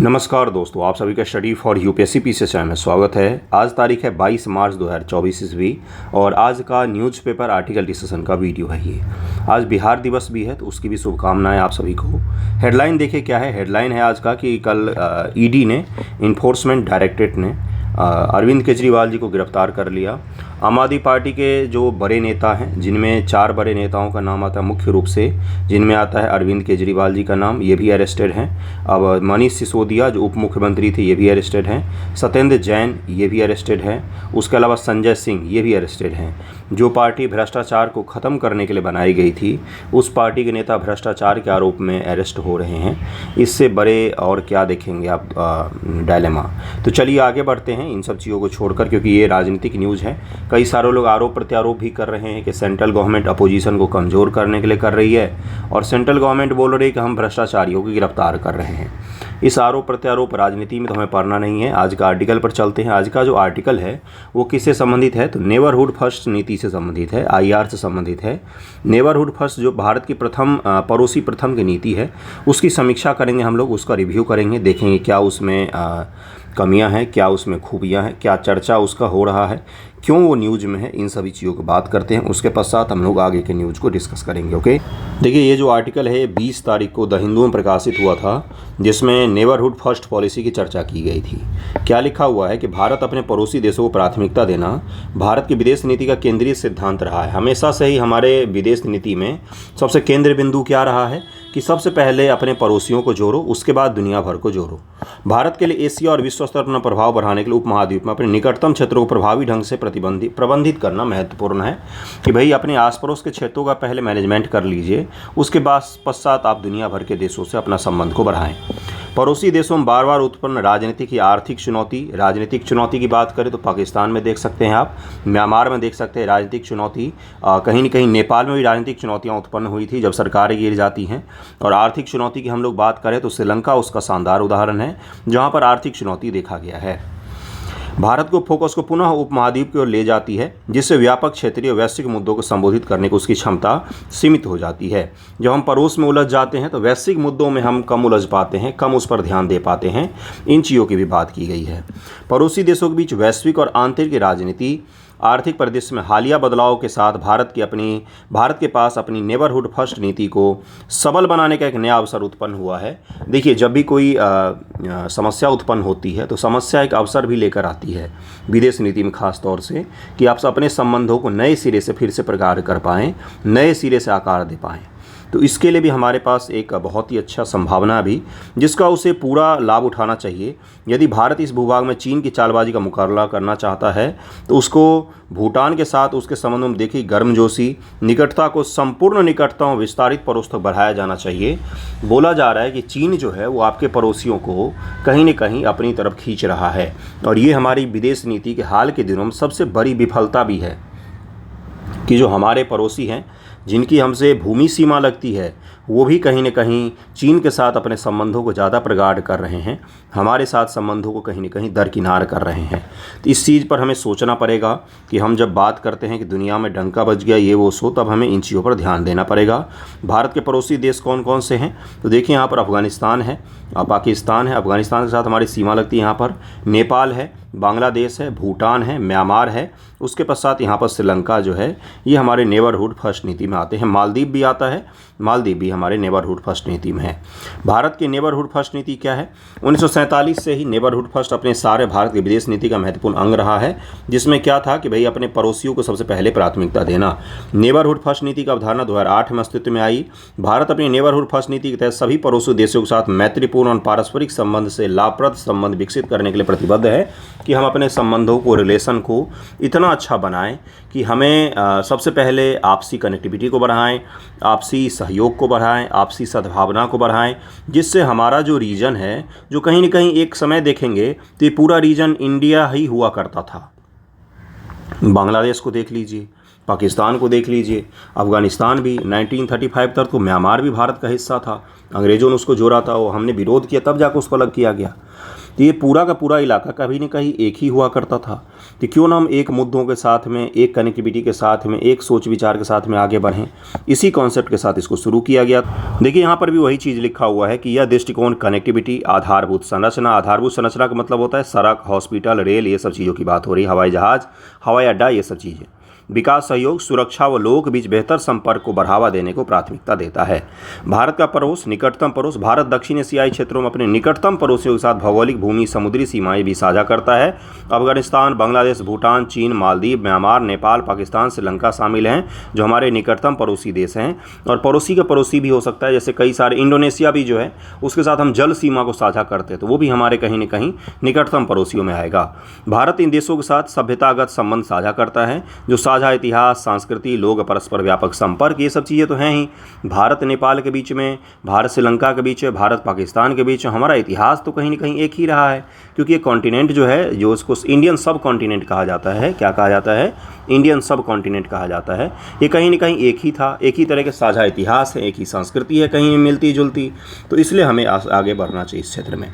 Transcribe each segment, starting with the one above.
नमस्कार दोस्तों, आप सभी का study for UPSC PCS channel में स्वागत है। आज तारीख है 22 मार्च 2024 ईस्वी और आज का न्यूज़पेपर आर्टिकल डिस्कशन का वीडियो है ये। आज बिहार दिवस भी है तो उसकी भी शुभकामनाएं आप सभी को। हेडलाइन देखिए क्या है। हेडलाइन है आज का कि कल ईडी ने, इन्फोर्समेंट डायरेक्टरेट ने अरविंद केजरीवाल जी को गिरफ्तार कर लिया। आम आदमी पार्टी के जो बड़े नेता हैं, जिनमें 4 बड़े नेताओं का नाम आता है मुख्य रूप से, जिनमें आता है अरविंद केजरीवाल जी का नाम, ये भी अरेस्टेड हैं। अब मनीष सिसोदिया जो उप मुख्यमंत्री थे ये भी अरेस्टेड हैं। सत्येंद्र जैन ये भी अरेस्टेड हैं। उसके अलावा संजय सिंह ये भी अरेस्टेड हैं। जो पार्टी भ्रष्टाचार को ख़त्म करने के लिए बनाई गई थी, उस पार्टी के नेता भ्रष्टाचार के आरोप में अरेस्ट हो रहे हैं। इससे बड़े और क्या देखेंगे आप डायलेमा। तो चलिए आगे बढ़ते हैं इन सब चीज़ों को छोड़कर, क्योंकि ये राजनीतिक न्यूज़ है। कई सारे लोग आरोप प्रत्यारोप भी कर रहे हैं कि सेंट्रल गवर्नमेंट अपोजिशन को कमज़ोर करने के लिए कर रही है और सेंट्रल गवर्नमेंट बोल रही है कि हम भ्रष्टाचारियों को गिरफ्तार कर रहे हैं। इस आरोप प्रत्यारोप राजनीति में तो हमें पढ़ना नहीं है। आज का आर्टिकल पर चलते हैं। आज का जो आर्टिकल है वो किससे संबंधित है, तो नेबरहुड फर्स्ट नीति से संबंधित है, आईआर से संबंधित है। नेबरहुड फर्स्ट जो भारत की पड़ोसी प्रथम की नीति है, उसकी समीक्षा करेंगे हम लोग, उसका रिव्यू करेंगे, देखेंगे क्या उसमें कमियां हैं, क्या उसमें खूबियां हैं, क्या चर्चा उसका हो रहा है, क्यों वो न्यूज़ में है, इन सभी चीज़ों की बात करते हैं। उसके पश्चात हम लोग आगे के न्यूज़ को डिस्कस करेंगे। ओके, देखिए ये जो आर्टिकल है 20 तारीख को द हिंदू में प्रकाशित हुआ था, जिसमें नेबरहुड फर्स्ट पॉलिसी की चर्चा की गई थी। क्या लिखा हुआ है कि भारत अपने पड़ोसी देशों को प्राथमिकता देना भारत की विदेश नीति का केंद्रीय सिद्धांत रहा है। हमेशा से ही हमारे विदेश नीति में सबसे केंद्र बिंदु क्या रहा है कि सबसे पहले अपने पड़ोसियों को जोड़ो, उसके बाद दुनिया भर को जोड़ो। भारत के लिए एशिया और विश्व स्तर पर प्रभाव बढ़ाने के लिए उपमहाद्वीप में अपने निकटतम क्षेत्रों को प्रभावी ढंग से प्रबंधित करना महत्वपूर्ण है कि भाई अपने आस पड़ोस के क्षेत्रों का पहले मैनेजमेंट कर लीजिए, उसके बाद पश्चात आप दुनिया भर के देशों से अपना संबंध को बढ़ाएं। पड़ोसी देशों में बार बार उत्पन्न राजनीतिक या आर्थिक चुनौती की बात करें तो पाकिस्तान में देख सकते हैं आप, म्यांमार में देख सकते हैं राजनीतिक चुनौती, कहीं न कहीं नेपाल में भी राजनीतिक चुनौतियां उत्पन्न हुई थी जब सरकारें गिर जाती हैं। और आर्थिक चुनौती की हम लोग बात करें तो श्रीलंका उसका शानदार उदाहरण है, जहां पर आर्थिक चुनौती देखा गया है। भारत को फोकस को पुनः उपमहाद्वीप की ओर ले जाती है, जिससे व्यापक क्षेत्रीय वैश्विक मुद्दों को संबोधित करने की उसकी क्षमता सीमित हो जाती है। जब हम पड़ोस में उलझ जाते हैं तो वैश्विक मुद्दों में हम कम उलझ पाते हैं, कम उस पर ध्यान दे पाते हैं। इन चीज़ों की भी बात की गई है। पड़ोसी देशों के बीच वैश्विक और आंतरिक राजनीति आर्थिक परिदृश्य में हालिया बदलाव के साथ भारत के पास अपनी नेबरहुड फर्स्ट नीति को सबल बनाने का एक नया अवसर उत्पन्न हुआ है। देखिए, जब भी कोई समस्या उत्पन्न होती है तो समस्या एक अवसर भी लेकर आती है विदेश नीति में, खास तौर से कि आप अपने संबंधों को नए सिरे से फिर से प्रगाढ़ कर पाएँ, नए सिरे से आकार दे पाएँ। तो इसके लिए भी हमारे पास एक बहुत ही अच्छा संभावना भी, जिसका उसे पूरा लाभ उठाना चाहिए। यदि भारत इस भूभाग में चीन की चालबाजी का मुकाबला करना चाहता है तो उसको भूटान के साथ उसके संबंधों में देखिए गर्मजोशी, निकटता को संपूर्ण निकटता और विस्तारित पड़ोस तक बढ़ाया जाना चाहिए। बोला जा रहा है कि चीन जो है वो आपके पड़ोसियों को कहीं न कहीं अपनी तरफ खींच रहा है, और ये हमारी विदेश नीति के हाल के दिनों में सबसे बड़ी विफलता भी है कि जो हमारे पड़ोसी हैं, जिनकी हमसे भूमि सीमा लगती है, वो भी कहीं न कहीं चीन के साथ अपने संबंधों को ज़्यादा प्रगाढ़ कर रहे हैं, हमारे साथ संबंधों को कहीं न कहीं दरकिनार कर रहे हैं। तो इस चीज़ पर हमें सोचना पड़ेगा कि हम जब बात करते हैं कि दुनिया में डंका बज गया ये वो सो, तब हमें इन चीज़ों पर ध्यान देना पड़ेगा। भारत के पड़ोसी देश कौन कौन से हैं, तो देखिए यहाँ पर अफ़गानिस्तान है, पाकिस्तान है, अफ़गानिस्तान के साथ हमारी सीमा लगती है, यहाँ पर नेपाल है, बांग्लादेश है, भूटान है, म्यांमार है, उसके पश्चात यहाँ पर श्रीलंका जो है ये हमारे नेबरहुड फर्स्ट नीति में आते हैं। मालदीव भी आता है, मालदीव भी हमारे नेबरहुड फर्स्ट नीति में है। भारत की नेबरहुड फर्स्ट नीति क्या है? 1947 से ही नेबरहुड फर्स्ट अपने सारे भारत की विदेश नीति का महत्वपूर्ण अंग रहा है, जिसमें क्या था कि भाई अपने पड़ोसियों को सबसे पहले प्राथमिकता देना। नेबरहुड फर्स्ट नीति का अवधारणा 2008 में अस्तित्व में आई। भारत अपनी नेबरहुड फर्स्ट नीति के तहत सभी पड़ोसी देशों के साथ मैत्रीपूर्ण और पारस्परिक संबंध से लाभप्रद संबंध विकसित करने के लिए प्रतिबद्ध है कि हम अपने संबंधों को, रिलेशन को इतना अच्छा बनाएं कि हमें सबसे पहले आपसी कनेक्टिविटी को बढ़ाएं, आपसी सहयोग को बढ़ाएं, आपसी सद्भावना को बढ़ाएं, जिससे हमारा जो रीजन है, जो कहीं न कहीं एक समय देखेंगे तो ये पूरा रीजन इंडिया ही हुआ करता था। बांग्लादेश को देख लीजिए, पाकिस्तान को देख लीजिए, अफ़गानिस्तान भी 1935 तक तो म्यांमार भी भारत का हिस्सा था। अंग्रेज़ों ने उसको जोड़ा था, वो हमने विरोध किया, तब जाकर उसको अलग किया गया। तो ये पूरा का पूरा इलाका कभी न कहीं एक ही हुआ करता था। तो क्यों ना हम एक मुद्दों के साथ में, एक कनेक्टिविटी के साथ में, एक सोच विचार के साथ में आगे बढ़ें। इसी कॉन्सेप्ट के साथ इसको शुरू किया गया। देखिए यहाँ पर भी वही चीज़ लिखा हुआ है कि यह दृष्टिकोण कनेक्टिविटी, आधारभूत संरचना, आधारभूत संरचना का मतलब होता है सड़क, हॉस्पिटल, रेल, ये सब चीज़ों की बात हो रही है, हवाई जहाज़, हवाई अड्डा, ये सब चीज़ें, विकास, सहयोग, सुरक्षा व लोगों के बीच बेहतर संपर्क को बढ़ावा देने को प्राथमिकता देता है। भारत का पड़ोस, निकटतम पड़ोस। भारत दक्षिण एशियाई क्षेत्रों में अपने निकटतम पड़ोसियों के साथ भौगोलिक, भूमि, समुद्री सीमाएं भी साझा करता है। अफगानिस्तान, बांग्लादेश, भूटान, चीन, मालदीव, म्यांमार, नेपाल, पाकिस्तान, श्रीलंका शामिल हैं, जो हमारे निकटतम पड़ोसी देश हैं। और पड़ोसी का पड़ोसी भी हो सकता है, जैसे कई सारे, इंडोनेशिया भी जो है उसके साथ हम जल सीमा को साझा करते हैं, तो वो भी हमारे कहीं न कहीं निकटतम पड़ोसियों में आएगा। भारत इन देशों के साथ सभ्यतागत संबंध साझा करता है, जो साझा इतिहास, संस्कृति, लोग, परस्पर व्यापक संपर्क, ये सब चीज़ें तो हैं ही। भारत नेपाल के बीच में, भारत श्रीलंका के बीच में, भारत पाकिस्तान के बीच में हमारा इतिहास तो कहीं न कहीं एक ही रहा है, क्योंकि ये कॉन्टिनेंट जो है, जो उसको इंडियन सब कॉन्टिनेंट कहा जाता है, क्या कहा जाता है, इंडियन सब कॉन्टिनेंट कहा जाता है, ये कहीं न कहीं एक ही था, एक ही तरह के साझा इतिहास है, एक ही संस्कृति है, कहीं मिलती जुलती, तो इसलिए हमें आगे बढ़ना चाहिए इस क्षेत्र में।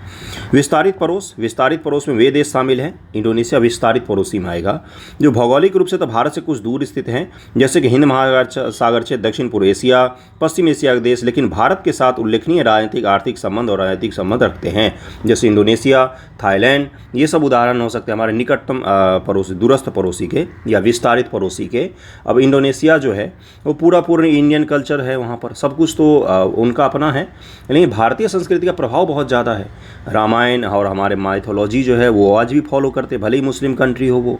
विस्तारित पड़ोस, विस्तारित पड़ोस में वे देश शामिल हैं। इंडोनेशिया विस्तारित पड़ोसी में आएगा, जो भौगोलिक रूप से तो भारत से कुछ दूर स्थित हैं, जैसे कि हिंद महासागर क्षेत्र, दक्षिण पूर्व एशिया, पश्चिम एशिया के देश, लेकिन भारत के साथ उल्लेखनीय राजनीतिक, आर्थिक संबंध और राजनीतिक संबंध रखते हैं, जैसे इंडोनेशिया, थाईलैंड, ये सब उदाहरण हो सकते हैं हमारे निकटतम पड़ोसी, दूरस्थ पड़ोसी के या विस्तारित पड़ोसी के। अब इंडोनेशिया जो है वो पूर्ण इंडियन कल्चर है, वहाँ पर सब कुछ तो उनका अपना है, लेकिन भारतीय संस्कृति का प्रभाव बहुत ज़्यादा है। रामायण और हमारे माइथोलॉजी जो है वो आज भी फॉलो करते, भले ही मुस्लिम कंट्री हो वो,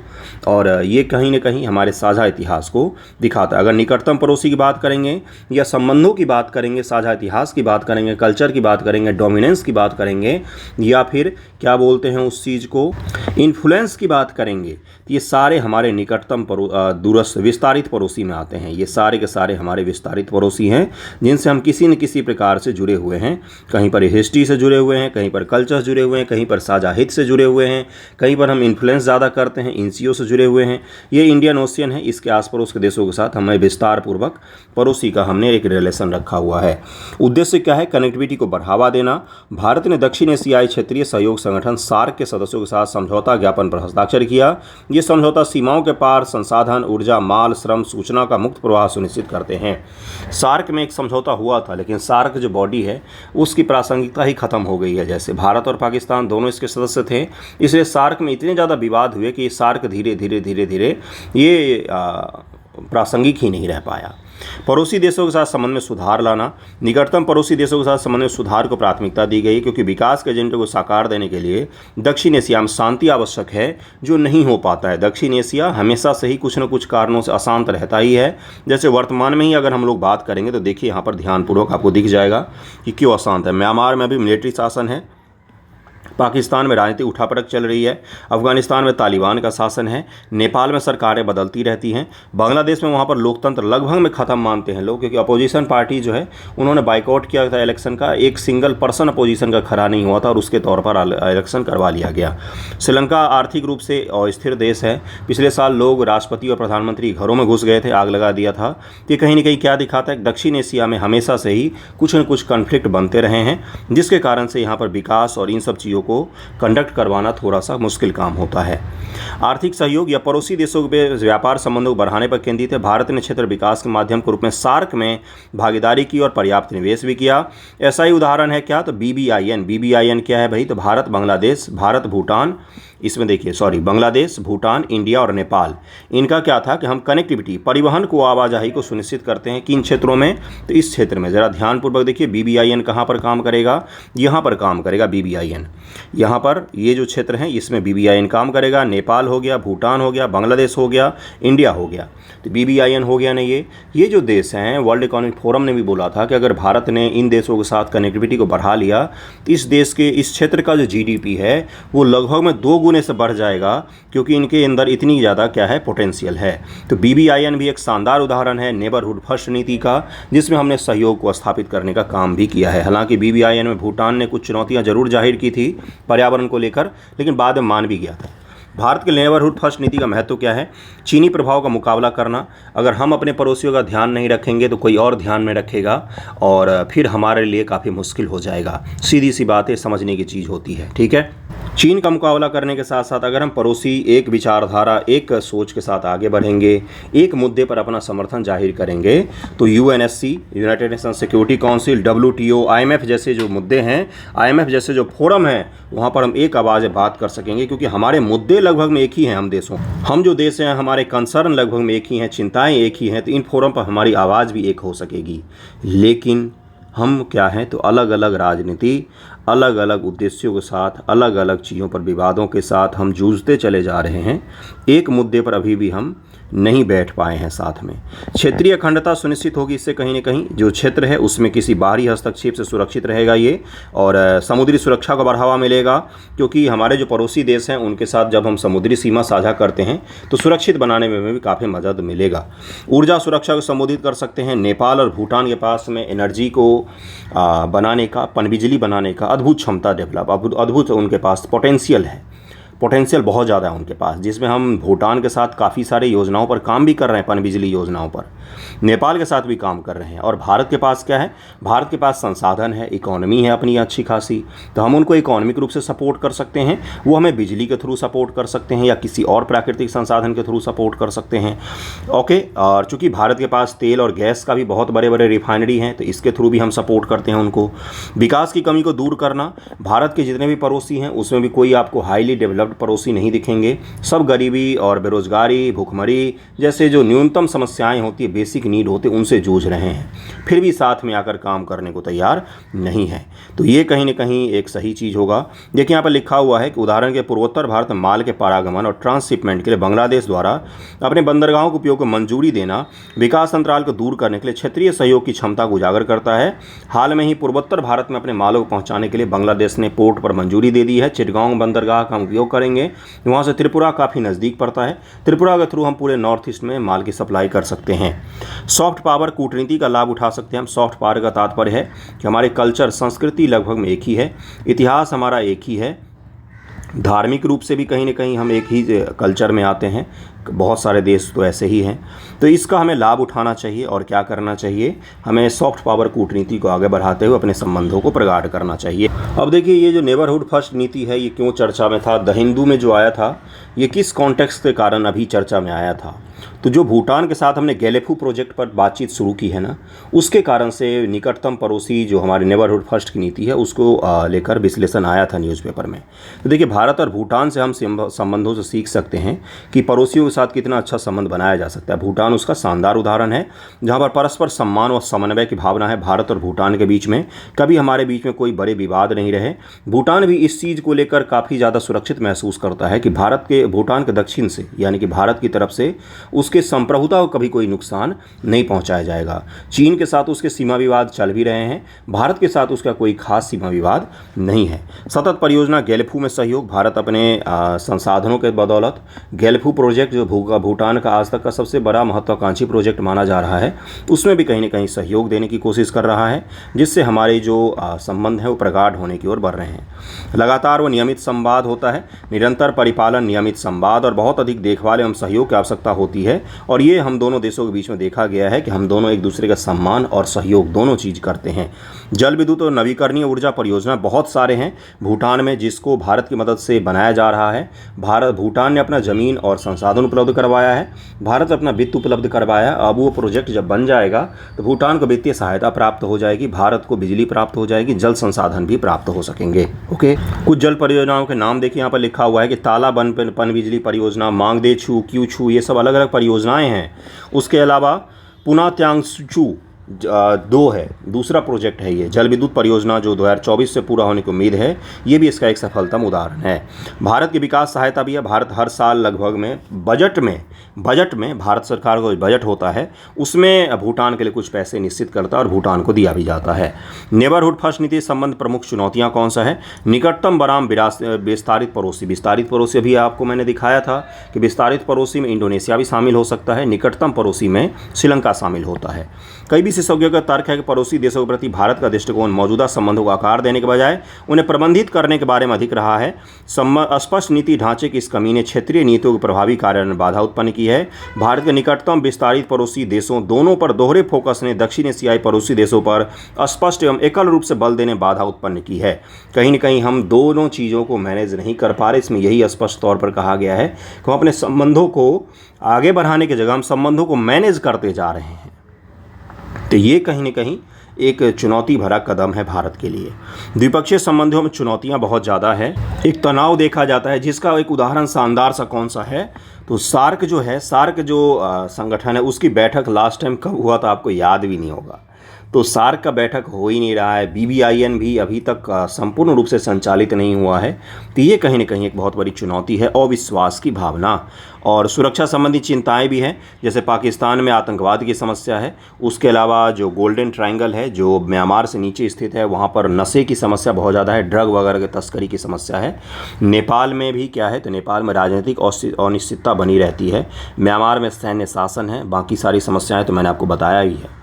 और ये कहीं ना कहीं हमारे साझा इतिहास को दिखाता है। अगर निकटतम पड़ोसी की बात करेंगे या संबंधों की बात करेंगे, साझा इतिहास की बात करेंगे, कल्चर की बात करेंगे, डोमिनेंस की बात करेंगे, या फिर क्या बोलते हैं उस चीज़ को, इन्फ्लुएंस की बात करेंगे, तो ये सारे हमारे निकटतम दूरस्थ विस्तारित पड़ोसी में आते हैं। ये सारे के सारे हमारे विस्तारित पड़ोसी हैं, जिनसे हम किसी न किसी प्रकार से जुड़े हुए हैं। कहीं पर हिस्ट्री से जुड़े हुए हैं, कहीं पर कल्चर से जुड़े हुए हैं, कहीं पर साझा हित से जुड़े हुए हैं, कहीं पर हम इन्फ्लुएंस ज़्यादा करते हैं, एनसीओ से जुड़े हुए हैं। ये इंडियन ओशियन है, इसके आस पड़ोस के देशों के साथ हमें विस्तार पूर्वक पड़ोसी का हमने एक रिलेशन रखा हुआ है। उद्देश्य क्या है? कनेक्टिविटी को बढ़ावा देना। भारत ने दक्षिण एशियाई क्षेत्रीय सहयोग संगठन सार्क के सदस्यों के साथ समझौता ज्ञापन पर हस्ताक्षर किया। ये समझौता सीमाओं के पार संसाधन, ऊर्जा, माल, श्रम, सूचना का मुक्त प्रवाह सुनिश्चित करते हैं। सार्क में एक समझौता हुआ था, लेकिन सार्क जो बॉडी है उसकी प्रासंगिकता ही खत्म हो गई है। जैसे भारत और पाकिस्तान दोनों इसके सदस्य थे, इसलिए सार्क में इतने ज़्यादा विवाद हुए कि सार्क धीरे धीरे ये प्रासंगिक ही नहीं रह पाया। पड़ोसी देशों के साथ संबंध में सुधार लाना। निकटतम पड़ोसी देशों के साथ संबंध में सुधार को प्राथमिकता दी गई, क्योंकि विकास के एजेंडे को साकार देने के लिए दक्षिण एशिया में शांति आवश्यक है, जो नहीं हो पाता है। दक्षिण एशिया हमेशा से ही कुछ न कुछ कारणों से अशांत रहता ही है। जैसे वर्तमान में ही अगर हम लोग बात करेंगे तो देखिए यहाँ पर ध्यानपूर्वक आपको दिख जाएगा कि क्यों अशांत है। म्यांमार में अभी मिलिट्री शासन है, पाकिस्तान में राजनीतिक उठापटक चल रही है, अफगानिस्तान में तालिबान का शासन है, नेपाल में सरकारें बदलती रहती हैं, बांग्लादेश में वहाँ पर लोकतंत्र लगभग में ख़त्म मानते हैं लोग, क्योंकि अपोजिशन पार्टी जो है उन्होंने बाइकआउट किया था इलेक्शन का, एक सिंगल पर्सन अपोजिशन का खड़ा नहीं हुआ था और उसके तौर पर इलेक्शन करवा लिया गया। श्रीलंका आर्थिक रूप से अस्थिर देश है। पिछले साल लोग राष्ट्रपति और प्रधानमंत्री घरों में घुस गए थे, आग लगा दिया था। ये कहीं न कहीं क्या दिखाता है? दक्षिण एशिया में हमेशा से ही कुछ न कुछ कॉन्फ्लिक्ट बनते रहे हैं, जिसके कारण से यहाँ पर विकास और इन सब चीज़ों को कंडक्ट करवाना थोड़ा सा मुश्किल काम होता है। आर्थिक सहयोग या पड़ोसी देशों के व्यापार संबंधों को बढ़ाने पर केंद्रित है। भारत ने क्षेत्र विकास के माध्यम के रूप में सार्क में भागीदारी की और पर्याप्त निवेश भी किया। ऐसा ही उदाहरण है क्या? तो BBIN क्या है भाई? तो भारत, बांग्लादेश, भारत, भूटान, इसमें देखिए बांग्लादेश, भूटान, इंडिया और नेपाल, इनका क्या था कि हम कनेक्टिविटी, परिवहन को, आवाजाही को सुनिश्चित करते हैं। किन क्षेत्रों में? तो इस क्षेत्र में। ज़रा ध्यानपूर्वक देखिए BBIN कहाँ पर काम करेगा? यहाँ पर काम करेगा BBIN। यहाँ पर ये जो क्षेत्र हैं इसमें BBIN काम करेगा। नेपाल हो गया, भूटान हो गया, बांग्लादेश हो गया, इंडिया हो गया, तो BBIN हो गया ना। ये जो देश हैं, वर्ल्ड इकोनॉमिक फोरम ने भी बोला था कि अगर भारत ने इन देशों के साथ कनेक्टिविटी को बढ़ा लिया तो इस देश के, इस क्षेत्र का जो GDP है वो लगभग में 2 गुने से बढ़ जाएगा, क्योंकि इनके अंदर इतनी ज़्यादा क्या है, पोटेंशियल है। तो BBIN भी एक शानदार उदाहरण है नेबरहुड फर्स्ट नीति का, जिसमें हमने सहयोग को स्थापित करने का काम भी किया है। हालांकि BBIN में भूटान ने कुछ चुनौतियां जरूर जाहिर की थी पर्यावरण को लेकर, लेकिन बाद में मान भी गया था। भारत के नेबरहुड फर्स्ट नीति का महत्व क्या है? चीनी प्रभाव का मुकाबला करना। अगर हम अपने पड़ोसियों का ध्यान नहीं रखेंगे तो कोई और ध्यान में रखेगा और फिर हमारे लिए काफ़ी मुश्किल हो जाएगा। सीधी सी बात है, समझने की चीज़ होती है। ठीक है। चीन का मुकाबला करने के साथ साथ अगर हम पड़ोसी एक विचारधारा, एक सोच के साथ आगे बढ़ेंगे, एक मुद्दे पर अपना समर्थन जाहिर करेंगे, तो UNSC, United nation security council, WTO, IMF जैसे जो मुद्दे हैं, आईएमएफ जैसे जो फोरम हैं, वहाँ पर हम एक आवाज़ बात कर सकेंगे, क्योंकि हमारे मुद्दे लगभग में एक ही हैं। हम जो देश हैं, हमारे कंसर्न लगभग में एक ही हैं, चिंताएँ एक ही हैं, तो इन फोरम पर हमारी आवाज़ भी एक हो सकेगी। लेकिन हम क्या हैं, तो अलग अलग राजनीति, अलग अलग उद्देश्यों के साथ, अलग अलग चीज़ों पर, विवादों के साथ हम जूझते चले जा रहे हैं। एक मुद्दे पर अभी भी हम नहीं बैठ पाए हैं साथ में। क्षेत्रीय अखंडता सुनिश्चित होगी, इससे कहीं न कहीं जो क्षेत्र है उसमें किसी बाहरी हस्तक्षेप से सुरक्षित रहेगा ये, और समुद्री सुरक्षा को बढ़ावा मिलेगा, क्योंकि हमारे जो पड़ोसी देश हैं उनके साथ जब हम समुद्री सीमा साझा करते हैं तो सुरक्षित बनाने में भी काफ़ी मदद मिलेगा। ऊर्जा सुरक्षा को संबोधित कर सकते हैं। नेपाल और भूटान के पास में एनर्जी को बनाने का, पनबिजली बनाने का अद्भुत क्षमता डेवलप, अद्भुत उनके पास पोटेंशियल है, पोटेंशियल बहुत ज़्यादा है उनके पास, जिसमें हम भूटान के साथ काफ़ी सारे योजनाओं पर काम भी कर रहे हैं, पनबिजली योजनाओं पर, नेपाल के साथ भी काम कर रहे हैं। और भारत के पास क्या है, भारत के पास संसाधन है, इकोनॉमी है अपनी अच्छी खासी, तो हम उनको इकोनॉमिक रूप से सपोर्ट कर सकते हैं। वो हमें बिजली के थ्रू सपोर्ट कर सकते हैं या किसी और प्राकृतिक संसाधन के थ्रू सपोर्ट कर सकते हैं। ओके, और चूँकि भारत के पास तेल और गैस का भी बहुत बड़े बड़े रिफाइनरी हैं, तो इसके थ्रू भी हम सपोर्ट करते हैं उनको। विकास की कमी को दूर करना, भारत के जितने भी पड़ोसी हैं उसमें भी कोई आपको हाईली डेवलप्ड पड़ोसी नहीं दिखेंगे। सब गरीबी और बेरोजगारी, भूखमरी जैसे जो न्यूनतम समस्याएं होती है, बेसिक नीड होते, उनसे जूझ रहे हैं, फिर भी साथ में आकर काम करने को तैयार नहीं है। तो ये कहीं न कहीं एक सही चीज़ होगा। देखिए यहाँ पर लिखा हुआ है कि उदाहरण के पूर्वोत्तर भारत में माल के पारागमन और ट्रांसशिपमेंट के लिए बांग्लादेश द्वारा अपने बंदरगाहों के उपयोग को मंजूरी देना विकास अंतराल को दूर करने के लिए क्षेत्रीय सहयोग की क्षमता को उजागर करता है। हाल में ही पूर्वोत्तर भारत में अपने मालों को पहुँचाने के लिए बांग्लादेश ने पोर्ट पर मंजूरी दे दी है। चिटगांव बंदरगाह का हम उपयोग करेंगे, वहाँ से त्रिपुरा काफ़ी नज़दीक पड़ता है, त्रिपुरा के थ्रू हम पूरे नॉर्थ ईस्ट में माल की सप्लाई कर सकते हैं। सॉफ्ट पावर कूटनीति का लाभ उठा सकते हैं हम। सॉफ्ट पावर का तात्पर्य है कि हमारे कल्चर, संस्कृति लगभग में एक ही है, इतिहास हमारा एक ही है, धार्मिक रूप से भी कहीं न कहीं हम एक ही कल्चर में आते हैं, बहुत सारे देश तो ऐसे ही हैं। तो इसका हमें लाभ उठाना चाहिए और क्या करना चाहिए, हमें सॉफ्ट पावर कूटनीति को आगे बढ़ाते हुए अपने संबंधों को प्रगाढ़ करना चाहिए। अब देखिए ये जो नेबरहुड फर्स्ट नीति है, ये क्यों चर्चा में था, द हिंदू में जो आया था, ये किस कॉन्टेक्स्ट के कारण अभी चर्चा में आया था। तो जो भूटान के साथ हमने गैलेफू प्रोजेक्ट पर बातचीत शुरू की है ना, उसके कारण से निकटतम पड़ोसी जो हमारी नेबरहुड फर्स्ट की नीति है उसको लेकर विश्लेषण आया था न्यूज़पेपर में। तो देखिए भारत और भूटान से हम संबंधों से सीख सकते हैं कि पड़ोसियों के साथ कितना अच्छा संबंध बनाया जा सकता है। भूटान उसका शानदार उदाहरण है, जहाँ पर परस्पर सम्मान और समन्वय की भावना है भारत और भूटान के बीच में। कभी हमारे बीच में कोई बड़े विवाद नहीं रहे। भूटान भी इस चीज़ को लेकर काफ़ी ज़्यादा सुरक्षित महसूस करता है कि भूटान के दक्षिण से, यानी कि भारत की तरफ से उसके संप्रभुता को कभी कोई नुकसान नहीं पहुंचाया जाएगा। चीन के साथ उसके सीमा विवाद चल भी रहे हैं, भारत के साथ उसका कोई खास सीमा विवाद नहीं है। सतत परियोजना गैलेफू में सहयोग, भारत अपने संसाधनों के बदौलत गैलेफू प्रोजेक्ट जो भूटान का आज तक का सबसे बड़ा महत्वाकांक्षी प्रोजेक्ट माना जा रहा है, उसमें भी कहीं न कहीं सहयोग देने की कोशिश कर रहा है, जिससे हमारे जो संबंध है वो प्रगाढ़ होने की ओर बढ़ रहे हैं। लगातार वो नियमित संवाद होता है, निरंतर परिपालन, नियमित संवाद और बहुत अधिक देखभाल एवं सहयोग की आवश्यकता होती है। और ये हम दोनों देशों के बीच में देखा गया है कि हम दोनों एक दूसरे का सम्मान और सहयोग दोनों चीज़ करते हैं। जल विद्युत और नवीकरणीय ऊर्जा परियोजना बहुत सारे हैं भूटान में, जिसको भारत की मदद से बनाया जा रहा है। भूटान ने अपना ज़मीन और संसाधन उपलब्ध करवाया है, भारत अपना वित्त उपलब्ध करवाया। अब वो प्रोजेक्ट जब बन जाएगा तो भूटान को वित्तीय सहायता प्राप्त हो जाएगी, भारत को बिजली प्राप्त हो जाएगी, जल संसाधन भी प्राप्त हो सकेंगे। ओके, कुछ जल परियोजनाओं के नाम देखिए, यहाँ पर लिखा हुआ है कि ताला पन बिजली परियोजना, मांगदे छू, क्यू छू, ये सब अलग अलग परियोजनाएं हैं। उसके अलावा पुनात्यांगचू 2 है, दूसरा प्रोजेक्ट है ये जल विद्युत परियोजना, जो 2024 से पूरा होने की उम्मीद है। ये भी इसका एक सफलतम उदाहरण है। भारत की विकास सहायता भी है। भारत हर साल लगभग में बजट में भारत सरकार का बजट होता है, उसमें भूटान के लिए कुछ पैसे निश्चित करता है और भूटान को दिया भी जाता है। नेबरहुड फर्स्ट नीति संबंध प्रमुख चुनौतियाँ कौन सा है, निकटतम बराम विस्तारित पड़ोसी अभी आपको मैंने दिखाया था कि विस्तारित पड़ोसी में इंडोनेशिया भी शामिल हो सकता है, निकटतम पड़ोसी में श्रीलंका शामिल होता है। कई विशेषज्ञों का तर्क है कि पड़ोसी देशों के प्रति भारत का दृष्टिकोण मौजूदा संबंधों को आकार देने के बजाय उन्हें प्रबंधित करने के बारे में अधिक रहा है। स्पष्ट नीति ढांचे की इस कमी ने क्षेत्रीय नीतियों के प्रभावी कार्यान्वयन में बाधा उत्पन्न की है। भारत के निकटतम विस्तारित पड़ोसी देशों दोनों पर दोहरे फोकस ने दक्षिण एशियाई पड़ोसी देशों पर स्पष्ट एवं एकल रूप से बल देने बाधा उत्पन्न की है। कहीं न कहीं हम दोनों चीज़ों को मैनेज नहीं कर पा रहे। इसमें यही स्पष्ट तौर पर कहा गया है कि हम अपने संबंधों को आगे बढ़ाने की जगह हम संबंधों को मैनेज करते जा रहे हैं। तो ये कहीं न कहीं एक चुनौती भरा कदम है भारत के लिए। द्विपक्षीय संबंधों में चुनौतियां बहुत ज़्यादा है। एक तनाव देखा जाता है जिसका एक उदाहरण शानदार सा कौन सा है, तो सार्क जो है, सार्क जो संगठन है, उसकी बैठक लास्ट टाइम कब हुआ था आपको याद भी नहीं होगा। तो सार्क का बैठक हो ही नहीं रहा है। BBIN भी अभी तक संपूर्ण रूप से संचालित नहीं हुआ है। तो ये कहीं न कहीं एक बहुत बड़ी चुनौती है। अविश्वास की भावना और सुरक्षा संबंधी चिंताएं भी हैं, जैसे पाकिस्तान में आतंकवाद की समस्या है। उसके अलावा जो गोल्डन ट्रायंगल है जो म्यांमार से नीचे स्थित है, वहाँ पर नशे की समस्या बहुत ज़्यादा है, ड्रग वगैरह की तस्करी की समस्या है। नेपाल में भी क्या है, तो नेपाल में राजनीतिक अनिश्चितता बनी रहती है। म्यांमार में सैन्य शासन है। बाकी सारी समस्याएँ तो मैंने आपको बताया ही है।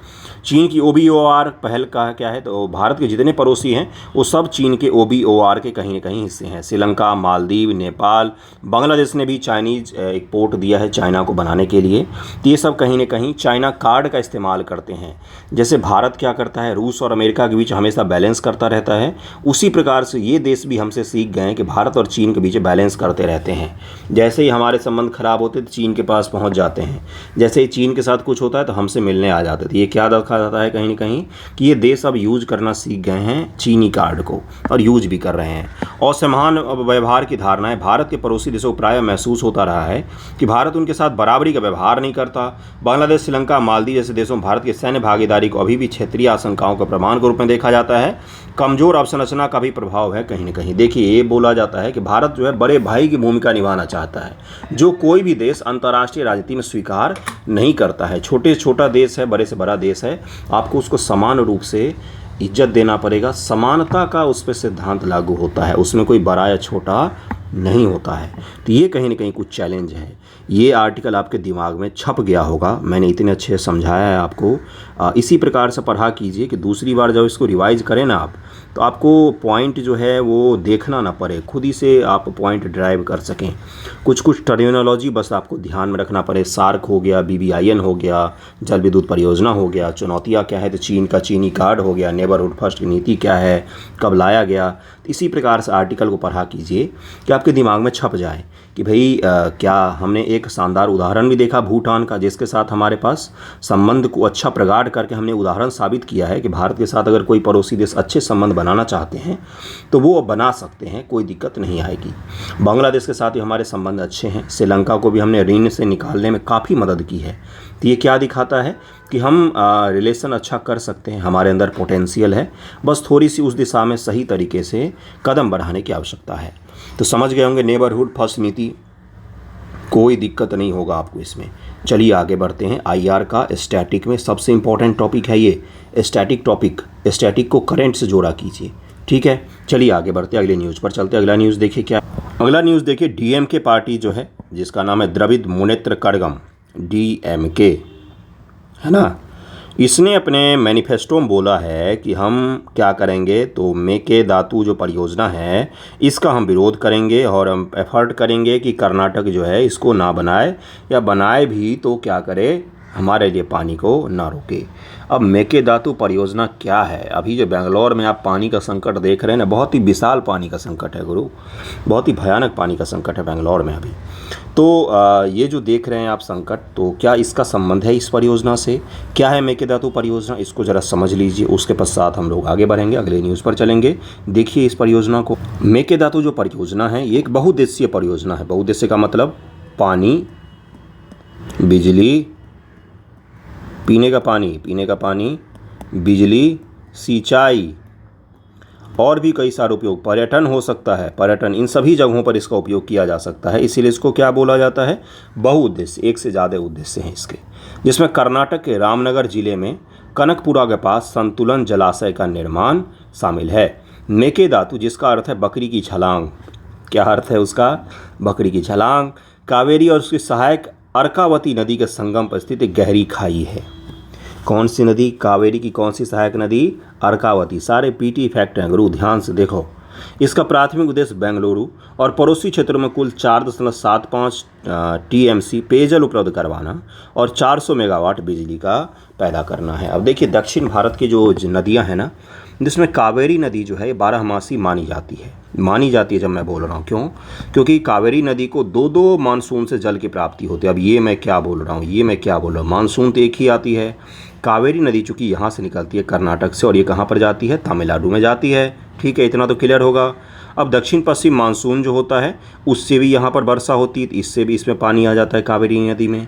चीन की OBOR पहल का क्या है, तो भारत के जितने पड़ोसी हैं वो सब चीन के OBOR के कहीं न कहीं हिस्से हैं। श्रीलंका, मालदीव, नेपाल, बांग्लादेश ने भी चाइनीज़ एक पोर्ट दिया है चाइना को बनाने के लिए। तो ये सब कहीं न कहीं चाइना कार्ड का इस्तेमाल करते हैं। जैसे भारत क्या करता है, रूस और अमेरिका के बीच हमेशा बैलेंस करता रहता है, उसी प्रकार से ये देश भी हमसे सीख गए हैं कि भारत और चीन के बीच बैलेंस करते रहते हैं। जैसे ही हमारे संबंध खराब होते तो चीन के पास पहुँच जाते हैं, जैसे ही चीन के साथ कुछ होता है तो हमसे मिलने आ जाते थे। ये क्या जाता है कहीं न कहीं कि ये देश अब यूज करना सीख गए हैं चीनी कार्ड को, और यूज भी कर रहे हैं। और समान व्यवहार की धारणाएं भारत के पड़ोसी देशों को प्रायः महसूस होता रहा है कि भारत उनके साथ बराबरी का व्यवहार नहीं करता। बांग्लादेश, श्रीलंका, मालदीव जैसे देशों में भारत की सैन्य भागीदारी को अभी भी क्षेत्रीय आशंकाओं के प्रमाण के रूप में देखा जाता है। कमजोर अवसंरचना का भी प्रभाव है कहीं न कहीं। देखिए, ये बोला जाता है कि भारत जो है बड़े भाई की भूमिका निभाना चाहता है, जो कोई भी देश अंतर्राष्ट्रीय राजनीति में स्वीकार नहीं करता है। छोटे से छोटा देश है, बड़े से बड़ा देश है, आपको उसको समान रूप से इज्जत देना पड़ेगा। समानता का उस पर सिद्धांत लागू होता है, उसमें कोई बड़ा या छोटा नहीं होता है। तो ये कहीं न कहीं कुछ चैलेंज है। ये आर्टिकल आपके दिमाग में छप गया होगा, मैंने इतने अच्छे समझाया है आपको। इसी प्रकार से पढ़ा कीजिए कि दूसरी बार जब इसको रिवाइज करें ना आप, तो आपको पॉइंट जो है वो देखना ना पड़े, खुद ही से आप पॉइंट ड्राइव कर सकें। कुछ टर्मिनोलॉजी बस आपको ध्यान में रखना पड़े। सार्क हो गया, BBIN हो गया, जल विद्युत परियोजना हो गया, चुनौतियाँ क्या है, तो चीन का चीनी कार्ड हो गया, नेबरहुड फर्स्ट की नीति क्या है, कब लाया गया। इसी प्रकार से आर्टिकल को पढ़ा कीजिए कि आपके दिमाग में छप जाए कि भाई क्या हमने एक शानदार उदाहरण भी देखा भूटान का, जिसके साथ हमारे पास संबंध को अच्छा प्रगाढ़ करके हमने उदाहरण साबित किया है कि भारत के साथ अगर कोई पड़ोसी देश अच्छे संबंध बनाना चाहते हैं तो वो बना सकते हैं, कोई दिक्कत नहीं आएगी। बांग्लादेश के साथ भी हमारे संबंध अच्छे हैं। श्रीलंका को भी हमने ऋण से निकालने में काफ़ी मदद की है। तो ये क्या दिखाता है कि हम रिलेशन अच्छा कर सकते हैं, हमारे अंदर पोटेंशियल है, बस थोड़ी सी उस दिशा में सही तरीके से कदम बढ़ाने की आवश्यकता है। तो समझ गए होंगे नेबरहुड फर्स्ट नीति, कोई दिक्कत नहीं होगा आपको इसमें। चलिए आगे बढ़ते हैं। IR का स्टैटिक में सबसे इम्पोर्टेंट टॉपिक है ये स्टैटिक टॉपिक। स्टैटिक को करंट से जोड़ा कीजिए, ठीक है। चलिए आगे बढ़ते हैं, अगले न्यूज़ पर चलते हैं। अगला न्यूज़ देखिए क्या, अगला न्यूज़ देखिए DMK पार्टी जो है, जिसका नाम है द्रविड़ मुनेत्र कड़गम, DMK है ना, इसने अपने मैनिफेस्टो में बोला है कि हम क्या करेंगे, तो मेकेदातु जो परियोजना है इसका हम विरोध करेंगे और हम एफर्ट करेंगे कि कर्नाटक जो है इसको ना बनाए, या बनाए भी तो क्या करे, हमारे लिए पानी को ना रोके। अब मेकेदातु परियोजना क्या है? अभी जो बेंगलोर में आप पानी का संकट देख रहे हैं ना, बहुत ही विशाल पानी का संकट है गुरु, बहुत ही भयानक पानी का संकट है बेंगलोर में अभी। तो ये जो देख रहे हैं आप संकट, तो क्या इसका संबंध है इस परियोजना से? क्या है मेकेदातु परियोजना, इसको ज़रा समझ लीजिए, उसके पश्चात हम लोग आगे बढ़ेंगे, अगले न्यूज़ पर चलेंगे। देखिए इस परियोजना को, मेकेदातु जो परियोजना है ये एक बहुउद्देशीय परियोजना है। बहुउद्देशीय का मतलब पानी, बिजली, पीने का पानी, बिजली, सिंचाई और भी कई सारे उपयोग, पर्यटन हो सकता है, पर्यटन, इन सभी जगहों पर इसका उपयोग किया जा सकता है। इसीलिए इसको क्या बोला जाता है, बहुउद्देश्य। एक से ज़्यादा उद्देश्य हैं इसके, जिसमें कर्नाटक के रामनगर जिले में कनकपुरा के पास संतुलन जलाशय का निर्माण शामिल है। मेकेदातु जिसका अर्थ है बकरी की छलांग, क्या अर्थ है उसका, बकरी की छलांग, कावेरी और उसकी सहायक अर्कावती नदी के संगम पर स्थित एक गहरी खाई है। कौन सी नदी? कावेरी की कौन सी सहायक नदी? अर्कावती। सारे पीटी फैक्ट हैं गुरु, ध्यान से देखो। इसका प्राथमिक उद्देश्य बेंगलुरु और पड़ोसी क्षेत्रों में कुल 4.75 टीएमसी पेयजल उपलब्ध करवाना और 400 मेगावाट बिजली का पैदा करना है। अब देखिए दक्षिण भारत की जो नदियां हैं ना, जिसमें कावेरी नदी जो है ये 12मासी मानी जाती है। जब मैं बोल रहा हूँ क्यों? क्योंकि कावेरी नदी को दो मानसून से जल की प्राप्ति होती है। अब ये मैं क्या बोल रहा हूँ, मानसून तो एक ही आती है। कावेरी नदी चूँकि यहाँ से निकलती है कर्नाटक से, और ये कहाँ पर जाती है? तमिलनाडु में जाती है। ठीक है, इतना तो क्लियर होगा। अब दक्षिण पश्चिम मानसून जो होता है उससे भी यहाँ पर वर्षा होती है, इससे भी इसमें पानी आ जाता है कावेरी नदी में।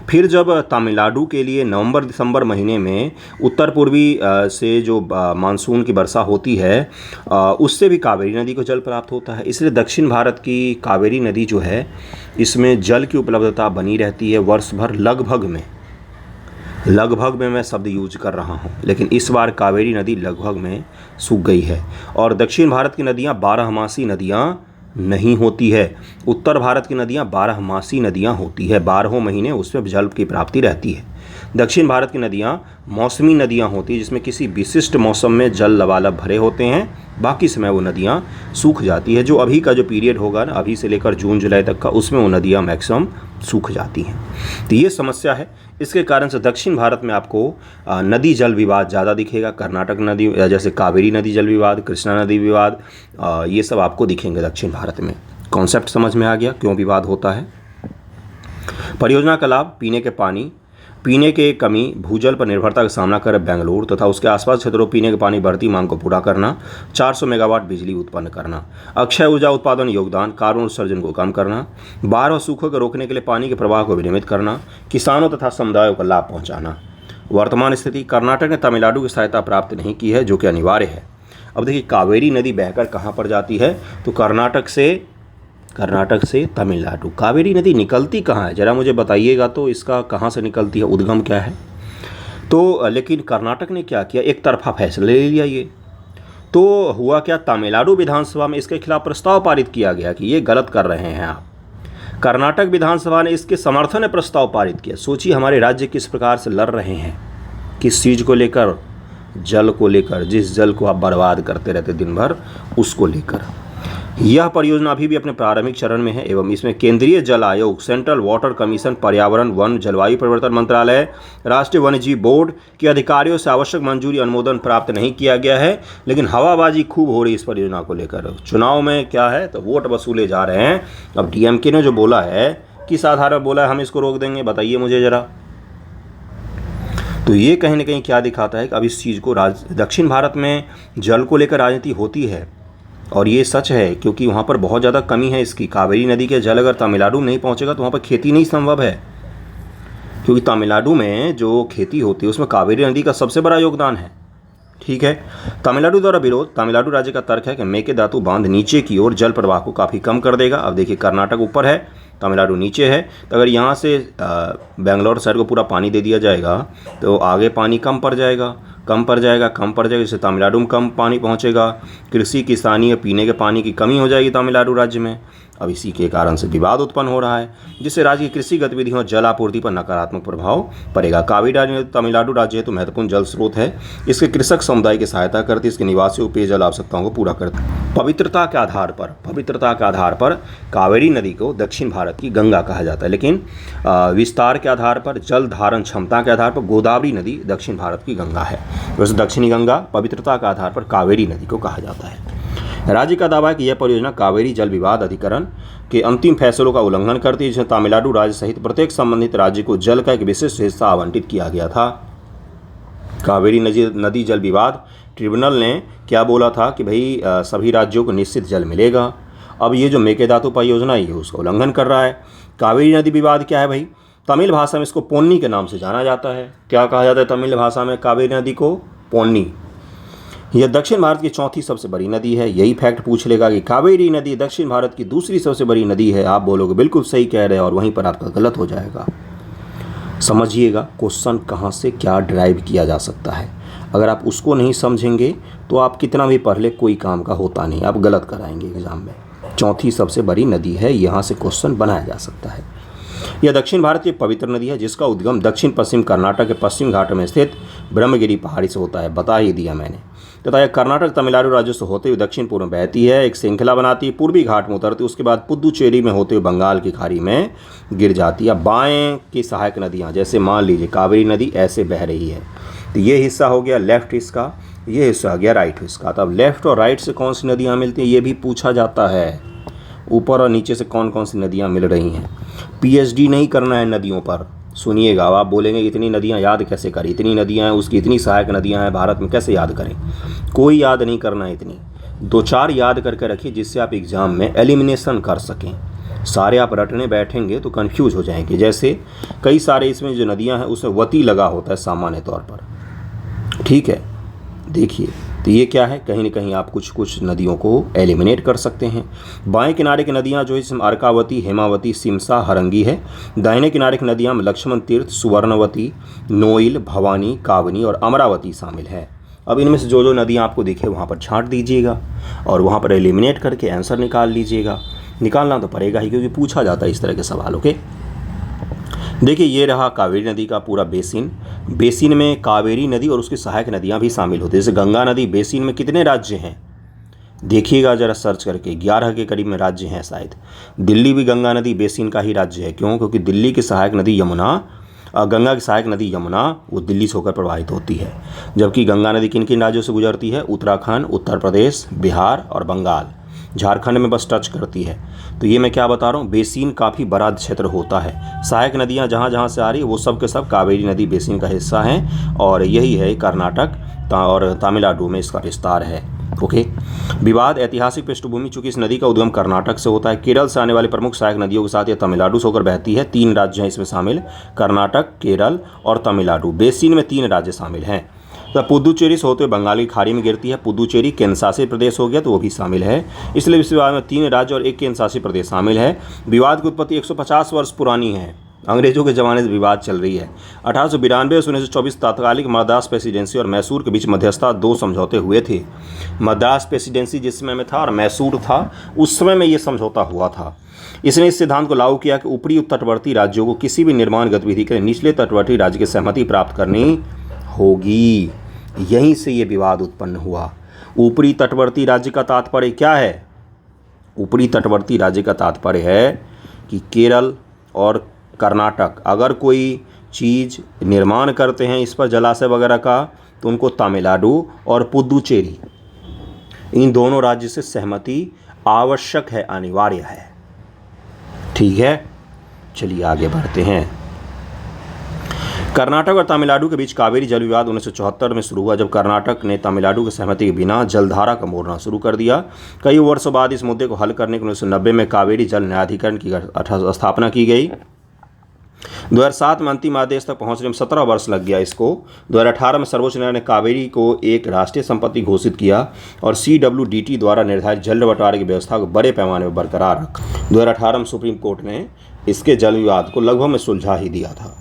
फिर जब तमिलनाडु के लिए नवंबर दिसंबर महीने में उत्तर पूर्वी से जो मानसून की वर्षा होती है उससे भी कावेरी नदी को जल प्राप्त होता है। इसलिए दक्षिण भारत की कावेरी नदी जो है इसमें जल की उपलब्धता बनी रहती है वर्ष भर। लगभग में मैं शब्द यूज कर रहा हूँ, लेकिन इस बार कावेरी नदी लगभग में सूख गई है। और दक्षिण भारत की नदियाँ 12मासी नदियाँ नहीं होती है। उत्तर भारत की नदियाँ 12मासी नदियाँ होती है, 12 महीने उसमें जल की प्राप्ति रहती है। दक्षिण भारत की नदियाँ मौसमी नदियाँ होती है, जिसमें किसी विशिष्ट मौसम में जल लबालब भरे होते हैं, बाकी समय वो नदियाँ सूख जाती है। जो अभी का जो पीरियड होगा ना, अभी से लेकर जून जुलाई तक का, उसमें वो नदियाँ मैक्सिमम सूख जाती हैं। तो ये समस्या है। इसके कारण से दक्षिण भारत में आपको नदी जल विवाद ज़्यादा दिखेगा। कर्नाटक नदी जैसे कावेरी नदी जल विवाद, कृष्णा नदी विवाद, ये सब आपको दिखेंगे दक्षिण भारत में। कॉन्सेप्ट समझ में आ गया क्यों विवाद होता है? परियोजना का लाभ: पीने के कमी भूजल पर निर्भरता का सामना कर बेंगलुरु तथा उसके आसपास क्षेत्रों पीने के पानी बढ़ती मांग को पूरा करना, 400 मेगावाट बिजली उत्पन्न करना, अक्षय ऊर्जा उत्पादन योगदान, कार्बन उत्सर्जन को कम करना, बाढ़ और सूखों को रोकने के लिए पानी के प्रवाह को विनियमित करना, किसानों तथा समुदायों को लाभ पहुँचाना। वर्तमान स्थिति: कर्नाटक ने तमिलनाडु की सहायता प्राप्त नहीं की है, जो कि अनिवार्य है। अब देखिए कावेरी नदी बहकर कहाँ पर जाती है? तो कर्नाटक से तमिलनाडु। कावेरी नदी निकलती कहाँ है जरा मुझे बताइएगा तो, इसका कहाँ से निकलती है, उद्गम क्या है? तो लेकिन कर्नाटक ने क्या किया, एक तरफा फैसला ले लिया। ये तो हुआ क्या, तमिलनाडु विधानसभा में इसके खिलाफ प्रस्ताव पारित किया गया कि ये गलत कर रहे हैं आप। कर्नाटक विधानसभा ने इसके समर्थन में प्रस्ताव पारित किया। सोचिए हमारे राज्य किस प्रकार से लड़ रहे हैं, किस चीज़ को लेकर? जल को लेकर। जिस जल को आप बर्बाद करते रहते दिन भर, उसको लेकर। यह परियोजना अभी भी अपने प्रारंभिक चरण में है एवं इसमें केंद्रीय जल आयोग, सेंट्रल वाटर कमीशन, पर्यावरण, वन, जलवायु परिवर्तन मंत्रालय, राष्ट्रीय वन्यजीव बोर्ड के अधिकारियों से आवश्यक मंजूरी अनुमोदन प्राप्त नहीं किया गया है। लेकिन हवाबाजी खूब हो रही इस परियोजना को लेकर। चुनाव में क्या है तो वोट वसूले जा रहे हैं। अब डीएमके ने जो बोला है, किस आधार पर बोला है हम इसको रोक देंगे, बताइए मुझे ज़रा। तो ये कहीं ना कहीं क्या दिखाता है कि अब इस चीज़ को दक्षिण भारत में जल को लेकर राजनीति होती है, और ये सच है क्योंकि वहाँ पर बहुत ज़्यादा कमी है इसकी। कावेरी नदी के जल अगर तमिलनाडु में नहीं पहुँचेगा तो वहाँ पर खेती नहीं संभव है, क्योंकि तमिलनाडु में जो खेती होती है उसमें कावेरी नदी का सबसे बड़ा योगदान है। ठीक है, तमिलनाडु द्वारा विरोध: तमिलनाडु राज्य का तर्क है कि मेकेदातु बांध नीचे की ओर जल प्रवाह को काफ़ी कम कर देगा। अब देखिए कर्नाटक ऊपर है, तमिलनाडु नीचे है, तो अगर यहाँ से बेंगलोर शहर को पूरा पानी दे दिया जाएगा तो आगे पानी कम पड़ जाएगा, जिससे तमिलनाडु में कम पानी पहुँचेगा। कृषि, किसानी और पीने के पानी की कमी हो जाएगी तमिलनाडु राज्य में। अब इसी के कारण से विवाद उत्पन्न हो रहा है, जिससे राज्य की कृषि गतिविधियों और जल आपूर्ति पर नकारात्मक प्रभाव पड़ेगा। कावेरी तमिलनाडु राज्य हेतु महत्वपूर्ण जल स्रोत है। इसके कृषक समुदाय की सहायता करती है, इसके निवासियों को पेयजल आवश्यकताओं को पूरा करती है। पवित्रता के आधार पर कावेरी नदी को दक्षिण भारत की गंगा कहा जाता है, लेकिन विस्तार के आधार पर, जल धारण क्षमता के आधार पर गोदावरी नदी दक्षिण भारत की गंगा है। वैसे दक्षिणी गंगा, पवित्रता के आधार पर कावेरी नदी को कहा जाता है। राज्य का दावा है कि यह परियोजना कावेरी जल विवाद अधिकरण के अंतिम फैसलों का उल्लंघन करती है, जिसमें तमिलनाडु राज्य सहित प्रत्येक संबंधित राज्य को जल का एक विशिष्ट हिस्सा आवंटित किया गया था। कावेरी नदी जल विवाद ट्रिब्यूनल ने क्या बोला था कि भाई सभी राज्यों को निश्चित जल मिलेगा। अब ये जो मेकेदातु परियोजना है उसका उल्लंघन कर रहा है। कावेरी नदी विवाद क्या है भाई? तमिल भाषा में इसको पोन्नी के नाम से जाना जाता है। क्या कहा जाता है तमिल भाषा में कावेरी नदी को? पोन्नी। यह दक्षिण भारत की चौथी सबसे बड़ी नदी है। यही फैक्ट पूछ लेगा कि कावेरी नदी दक्षिण भारत की दूसरी सबसे बड़ी नदी है, आप बोलोगे बिल्कुल सही कह रहे हैं, और वहीं पर आपका गलत हो जाएगा। समझिएगा क्वेश्चन कहाँ से क्या ड्राइव किया जा सकता है। अगर आप उसको नहीं समझेंगे तो आप कितना भी पढ़ ले कोई काम का होता नहीं, आप गलत कराएंगे एग्जाम में। चौथी सबसे बड़ी नदी है, यहाँ से क्वेश्चन बनाया जा सकता है। यह दक्षिण भारत की पवित्र नदी है जिसका उद्गम दक्षिण पश्चिम कर्नाटक के पश्चिम घाट में स्थित ब्रह्मगिरी पहाड़ी से होता है, बता ही दिया मैंने। तथा यह कर्नाटक तमिलनाडु राज्यों से होते हुए दक्षिण पूर्व में बहती है, एक श्रृंखला बनाती है, पूर्वी घाट में उतरती है, उसके बाद पुदुचेरी में होते हुए बंगाल की खाड़ी में गिर जाती है। बाएं की सहायक नदियाँ जैसे मान लीजिए कावेरी नदी ऐसे बह रही है, तो ये हिस्सा हो गया लेफ्ट इसका, ये हिस्सा हो गया राइट इसका। तब लेफ्ट और राइट से कौन सी नदियाँ मिलती हैं ये भी पूछा जाता है, ऊपर और नीचे से कौन कौन सी नदियाँ मिल रही हैं। पीएचडी नहीं करना है नदियों पर, सुनिएगा। अब आप बोलेंगे इतनी नदियाँ याद कैसे करें, इतनी नदियाँ हैं, उसकी इतनी सहायक नदियाँ हैं भारत में, कैसे याद करें। कोई याद नहीं करना है, इतनी 2-4 याद करके रखिए जिससे आप एग्ज़ाम में एलिमिनेशन कर सकें। सारे आप रटने बैठेंगे तो कंफ्यूज हो जाएंगे। जैसे कई सारे इसमें जो नदियाँ हैं उसमें वती लगा होता है सामान्य तौर पर, ठीक है। देखिए तो ये क्या है, कहीं ना कहीं आप कुछ कुछ नदियों को एलिमिनेट कर सकते हैं। बाएं किनारे की नदियां जो इसमें अर्कावती, हेमावती, सिमसा, हरंगी है। दाहिने किनारे की नदियां में लक्ष्मण तीर्थ, सुवर्णवती, नोइल, भवानी, कावनी और अमरावती शामिल है। अब इनमें से जो जो नदियां आपको दिखे वहाँ पर छांट दीजिएगा और वहाँ पर एलिमिनेट करके आंसर निकाल लीजिएगा। निकालना तो पड़ेगा ही क्योंकि पूछा जाता है इस तरह के सवाल। ओके, देखिए ये रहा कावेरी नदी का पूरा बेसिन। बेसिन में कावेरी नदी और उसकी सहायक नदियां भी शामिल होती हैं। जैसे गंगा नदी बेसिन में कितने राज्य हैं देखिएगा ज़रा सर्च करके, 11 के करीब में राज्य हैं शायद। दिल्ली भी गंगा नदी बेसिन का ही राज्य है। क्यों? क्योंकि दिल्ली की सहायक नदी यमुना, गंगा की सहायक नदी यमुना वो दिल्ली से होकर प्रवाहित होती है। जबकि गंगा नदी किन किन राज्यों से गुजरती है? उत्तराखंड, उत्तर प्रदेश, बिहार और बंगाल। झारखंड में बस टच करती है। तो ये मैं क्या बता रहा हूँ, बेसिन काफ़ी बड़ा क्षेत्र होता है। सहायक नदियाँ जहाँ जहाँ से आ रही है वो सब के सब कावेरी नदी बेसिन का हिस्सा हैं और यही है कर्नाटक और तमिलनाडु में इसका विस्तार है। ओके, विवाद ऐतिहासिक पृष्ठभूमि, चूंकि इस नदी का उद्गम कर्नाटक से होता है। केरल से आने वाली प्रमुख सहायक नदियों के साथ यह तमिलनाडु से होकर बहती है। 3 राज्य हैं इसमें शामिल, कर्नाटक, केरल और तमिलनाडु। बेसिन में 3 राज्य शामिल हैं। तो पुदुचेरी से होते हुए बंगाल की खाड़ी में गिरती है। पुदुचेरी केंद्र शासित प्रदेश हो गया तो वो भी शामिल है। इसलिए इस विवाद में 3 राज्य और 1 केंद्र शासित प्रदेश शामिल है। विवाद की उत्पत्ति 150 वर्ष पुरानी है, अंग्रेजों के ज़माने से विवाद चल रही है। 1892 से 1924 तात्कालिक मद्रास प्रेसिडेंसी और मैसूर के बीच मध्यस्थता 2 समझौते हुए थे। मद्रास प्रेसिडेंसी जिस समय में था और मैसूर था उस समय में ये समझौता हुआ था। इसने इस सिद्धांत को लागू किया कि ऊपरी तटवर्ती राज्यों को किसी भी निर्माण गतिविधि के लिए निचले तटवर्ती राज्य की सहमति प्राप्त करनी होगी। यहीं से ये विवाद उत्पन्न हुआ। ऊपरी तटवर्ती राज्य का तात्पर्य क्या है? ऊपरी तटवर्ती राज्य का तात्पर्य है कि केरल और कर्नाटक अगर कोई चीज़ निर्माण करते हैं इस पर जलाशय वगैरह का तो उनको तमिलनाडु और पुदुचेरी इन दोनों राज्य से सहमति आवश्यक है, अनिवार्य है। ठीक है, चलिए आगे बढ़ते हैं। कर्नाटक और तमिलनाडु के बीच कावेरी जल विवाद 1974 में शुरू हुआ, जब कर्नाटक ने तमिलनाडु की सहमति के बिना जलधारा का मोड़ना शुरू कर दिया। कई वर्षों बाद इस मुद्दे को हल करने के 1990 में कावेरी जल न्यायाधिकरण की स्थापना की गई। 2007 में अंतिम आदेश तक पहुंचने में 17 वर्ष लग गया इसको। 2018 में सर्वोच्च न्यायालय ने कावेरी को एक राष्ट्रीय संपत्ति घोषित किया और CWDT द्वारा निर्धारित जल बंटवारे की व्यवस्था को बड़े पैमाने पर बरकरार रखा। 2018 में सुप्रीम कोर्ट ने इसके जल विवाद को लगभग में सुलझा ही दिया था।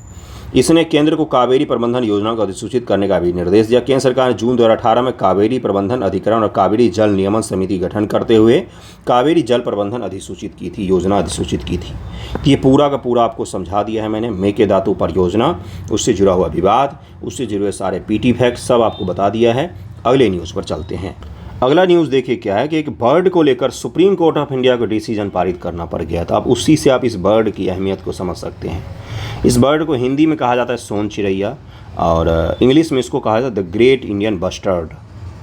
इसने केंद्र को कावेरी प्रबंधन योजना को अधिसूचित करने का भी निर्देश दिया। केंद्र सरकार ने जून 2018 में कावेरी प्रबंधन अधिकरण और कावेरी जल नियमन समिति गठन करते हुए कावेरी जल प्रबंधन अधिसूचित की थी, योजना अधिसूचित की थी। ये पूरा का पूरा आपको समझा दिया है मैंने। मेकेदातु परियोजना, उससे जुड़ा हुआ विवाद, उससे जुड़े हुए सारे PT फैक्ट सब आपको बता दिया है। अगले न्यूज़ पर चलते हैं। अगला न्यूज़ देखिए क्या है कि एक बर्ड को लेकर सुप्रीम कोर्ट ऑफ इंडिया को डिसीजन पारित करना पड़ गया था। अब उसी से आप इस बर्ड की अहमियत को समझ सकते हैं। इस बर्ड को हिंदी में कहा जाता है सोन चिड़ैया और इंग्लिश में इसको कहा जाता है द ग्रेट इंडियन बस्टर्ड।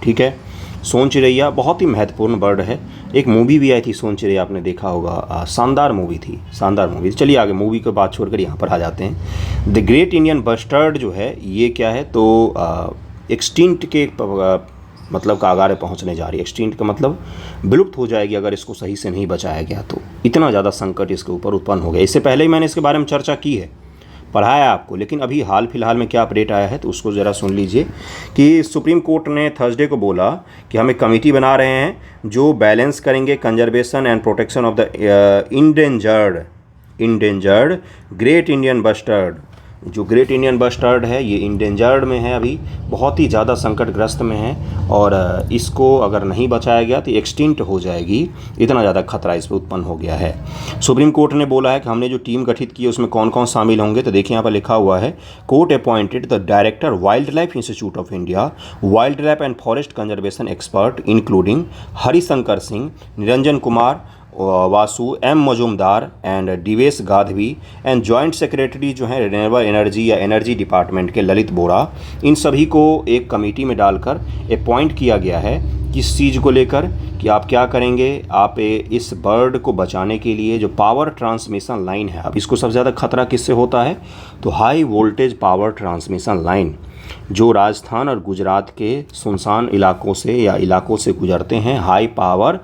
ठीक है, सोन चिड़ैया बहुत ही महत्वपूर्ण बर्ड है। एक मूवी भी आई थी सोन चिड़ैया, आपने देखा होगा, शानदार मूवी थी, शानदार मूवी। चलिए आगे मूवी की बात छोड़कर यहाँ पर आ जाते हैं। द ग्रेट इंडियन बस्टर्ड जो है ये क्या है तो एक्सटिंक्ट के मतलब कागारे पहुंचने जा रही है। एक्सटिंक्ट का मतलब विलुप्त हो जाएगी अगर इसको सही से नहीं बचाया गया तो। इतना ज़्यादा संकट इसके ऊपर उत्पन्न हो गया। इससे पहले ही मैंने इसके बारे में चर्चा की है, पढ़ाया आपको, लेकिन अभी हाल फिलहाल में क्या अपडेट आया है तो उसको ज़रा सुन लीजिए कि सुप्रीम कोर्ट ने थर्सडे को बोला कि हम एक कमेटी बना रहे हैं जो बैलेंस करेंगे conservation and protection of the endangered great Indian bustard जो ग्रेट इंडियन बस्टर्ड है ये इंडेंजर्ड में है, अभी बहुत ही ज़्यादा संकटग्रस्त में है और इसको अगर नहीं बचाया गया तो एक्सटिंक्ट हो जाएगी, इतना ज़्यादा खतरा इस पर उत्पन्न हो गया है। सुप्रीम कोर्ट ने बोला है कि हमने जो टीम गठित की है उसमें कौन कौन शामिल होंगे, तो देखिए यहाँ पर लिखा हुआ है, court appointed the director wild life institute of India, wild life and forest conservation expert including Harishankar Singh, Niranjan Kumar, Vasu M Majumdar and Divesh Gadhvi and joint secretary जो है रिन्यूएबल एनर्जी या एनर्जी डिपार्टमेंट के ललित बोरा, इन सभी को एक कमेटी में डालकर अपॉइंट किया गया है किस चीज़ को लेकर कि आप क्या करेंगे, आप इस बर्ड को बचाने के लिए जो पावर ट्रांसमिशन लाइन है, अब इसको सबसे ज़्यादा खतरा किससे होता है, तो high voltage power transmission line जो राजस्थान और गुजरात के सुनसान इलाकों से या इलाकों से गुजरते हैं, हाई पावर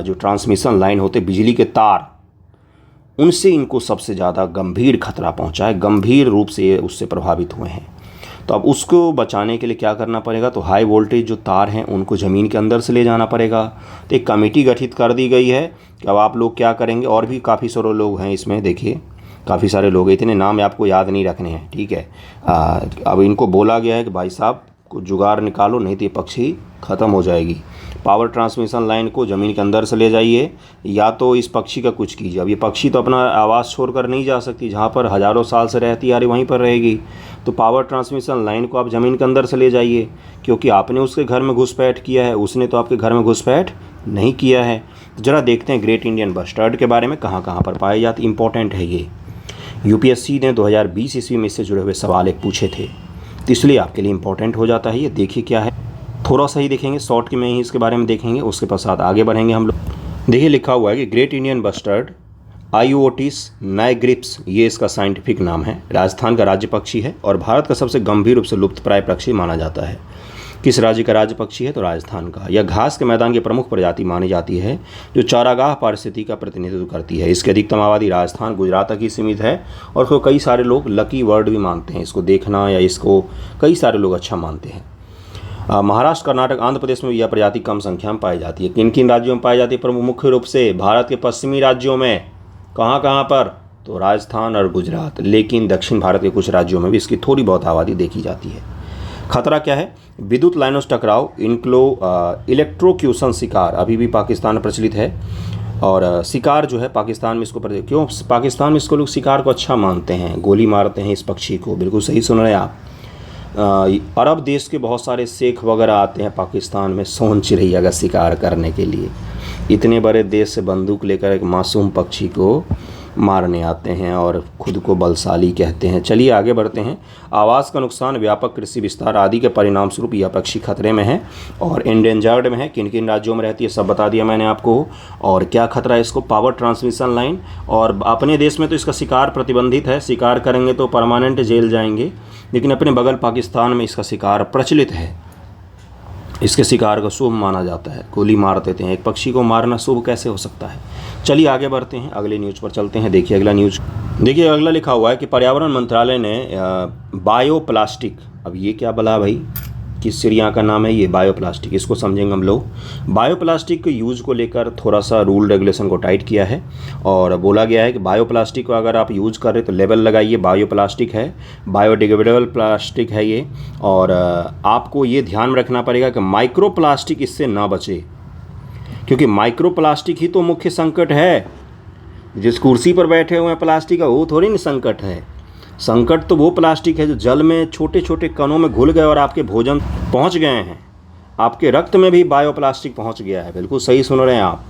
जो ट्रांसमिशन लाइन होते बिजली के तार, उनसे इनको सबसे ज़्यादा गंभीर खतरा पहुंचा है, गंभीर रूप से उससे प्रभावित हुए हैं। तो अब उसको बचाने के लिए क्या करना पड़ेगा, तो हाई वोल्टेज जो तार हैं उनको ज़मीन के अंदर से ले जाना पड़ेगा। तो एक कमेटी गठित कर दी गई है कि अब आप लोग क्या करेंगे, और भी काफ़ी सारे लोग हैं इसमें, देखिए काफ़ी सारे लोग, इतने नाम आपको याद नहीं रखने हैं, ठीक है। अब इनको बोला गया है कि भाई साहब को जुगाड़ निकालो, नहीं तो ये पक्षी ख़त्म हो जाएगी। पावर ट्रांसमिशन लाइन को ज़मीन के अंदर से ले जाइए या तो इस पक्षी का कुछ कीजिए। अब ये पक्षी तो अपना आवास छोड़कर नहीं जा सकती, जहाँ पर हज़ारों साल से रहती आ रही वहीं पर रहेगी। तो पावर ट्रांसमिशन लाइन को आप ज़मीन के अंदर से ले जाइए, क्योंकि आपने उसके घर में घुसपैठ किया है, उसने तो आपके घर में घुसपैठ नहीं किया है। ज़रा देखते हैं ग्रेट इंडियन बस्टर्ड के बारे में कहाँ कहाँ पर पाए जाते, इंपॉर्टेंट है ये। यूपीएससी ने 2020 ईस्वी में इससे जुड़े हुए सवाल एक पूछे थे, तो इसलिए आपके लिए इंपॉर्टेंट हो जाता है ये। देखिए क्या है, थोड़ा सा ही देखेंगे, शॉर्ट में ही इसके बारे में देखेंगे, उसके पश्चात आगे बढ़ेंगे हम लोग। देखिए लिखा हुआ है कि ग्रेट इंडियन बस्टर्ड आईओटिस नाइग्रिप्स, ये इसका साइंटिफिक नाम है, राजस्थान का राज्य पक्षी है और भारत का सबसे गंभीर रूप से लुप्तप्राय पक्षी माना जाता है। किस राज्य का राज्य पक्षी है, तो राजस्थान का। यह घास के मैदान की प्रमुख प्रजाति मानी जाती है जो चारागाह पारिस्थितिकी का प्रतिनिधित्व करती है। इसकी अधिकतम आबादी राजस्थान गुजरात तक ही सीमित है और उसको कई सारे लोग लकी वर्ड भी मानते हैं, इसको देखना या इसको कई सारे लोग अच्छा मानते हैं। महाराष्ट्र, कर्नाटक, आंध्र प्रदेश में यह प्रजाति कम संख्या में पाई जाती है। किन किन राज्यों में पाई जाती है, प्रमुख मुख्य रूप से भारत के पश्चिमी राज्यों में। कहाँ कहाँ पर, तो राजस्थान और गुजरात, लेकिन दक्षिण भारत के कुछ राज्यों में भी इसकी थोड़ी बहुत आबादी देखी जाती है। खतरा क्या है, विद्युत लाइनों से टकराव, इलेक्ट्रोक्यूशन शिकार अभी भी पाकिस्तान में प्रचलित है और शिकार जो है पाकिस्तान में इसको क्यों पाकिस्तान में इसको लोग शिकार को अच्छा मानते हैं, गोली मारते हैं इस पक्षी को, बिल्कुल सही सुन रहे हैं आप। अरब देश के बहुत सारे शेख वगैरह आते हैं पाकिस्तान में सोन चिड़ैया का शिकार करने के लिए। इतने बड़े देश से बंदूक लेकर एक मासूम पक्षी को मारने आते हैं और खुद को बलशाली कहते हैं। चलिए आगे बढ़ते हैं। आवास का नुकसान, व्यापक कृषि विस्तार आदि के परिणाम स्वरूप यह पक्षी खतरे में है और एंडेंजर्ड में है। किन किन राज्यों में रहती है सब बता दिया मैंने आपको। और क्या खतरा है इसको, पावर ट्रांसमिशन लाइन, और अपने देश में तो इसका शिकार प्रतिबंधित है, शिकार करेंगे तो परमानेंट जेल जाएंगे, लेकिन अपने बगल पाकिस्तान में इसका शिकार प्रचलित है। इसके शिकार को शुभ माना जाता है, गोली मार देते हैं। एक पक्षी को मारना शुभ कैसे हो सकता है। चलिए आगे बढ़ते हैं, अगले न्यूज़ पर चलते हैं। देखिए अगला न्यूज़, देखिए अगला लिखा हुआ है कि पर्यावरण मंत्रालय ने बायोप्लास्टिक, अब ये क्या बोला भाई, किस चिड़िया का नाम है ये बायोप्लास्टिक, इसको समझेंगे हम लोग। बायोप्लास्टिक के यूज़ को लेकर थोड़ा सा रूल रेगुलेशन को टाइट किया है और बोला गया है कि बायोप्लास्टिक को अगर आप यूज़ कर रहे तो लेबल लगाइए, बायोप्लास्टिक है, बायोडिग्रेडेबल प्लास्टिक है ये। और आपको ये ध्यान में रखना पड़ेगा कि माइक्रो प्लास्टिक इससे ना बचे, क्योंकि माइक्रो प्लास्टिक ही तो मुख्य संकट है। जिस कुर्सी पर बैठे हुए हैं प्लास्टिक का, वो थोड़ी ना संकट है। संकट तो वो प्लास्टिक है जो जल में छोटे छोटे कणों में घुल गए और आपके भोजन पहुंच गए हैं। आपके रक्त में भी बायोप्लास्टिक पहुंच गया है, बिल्कुल सही सुन रहे हैं आप।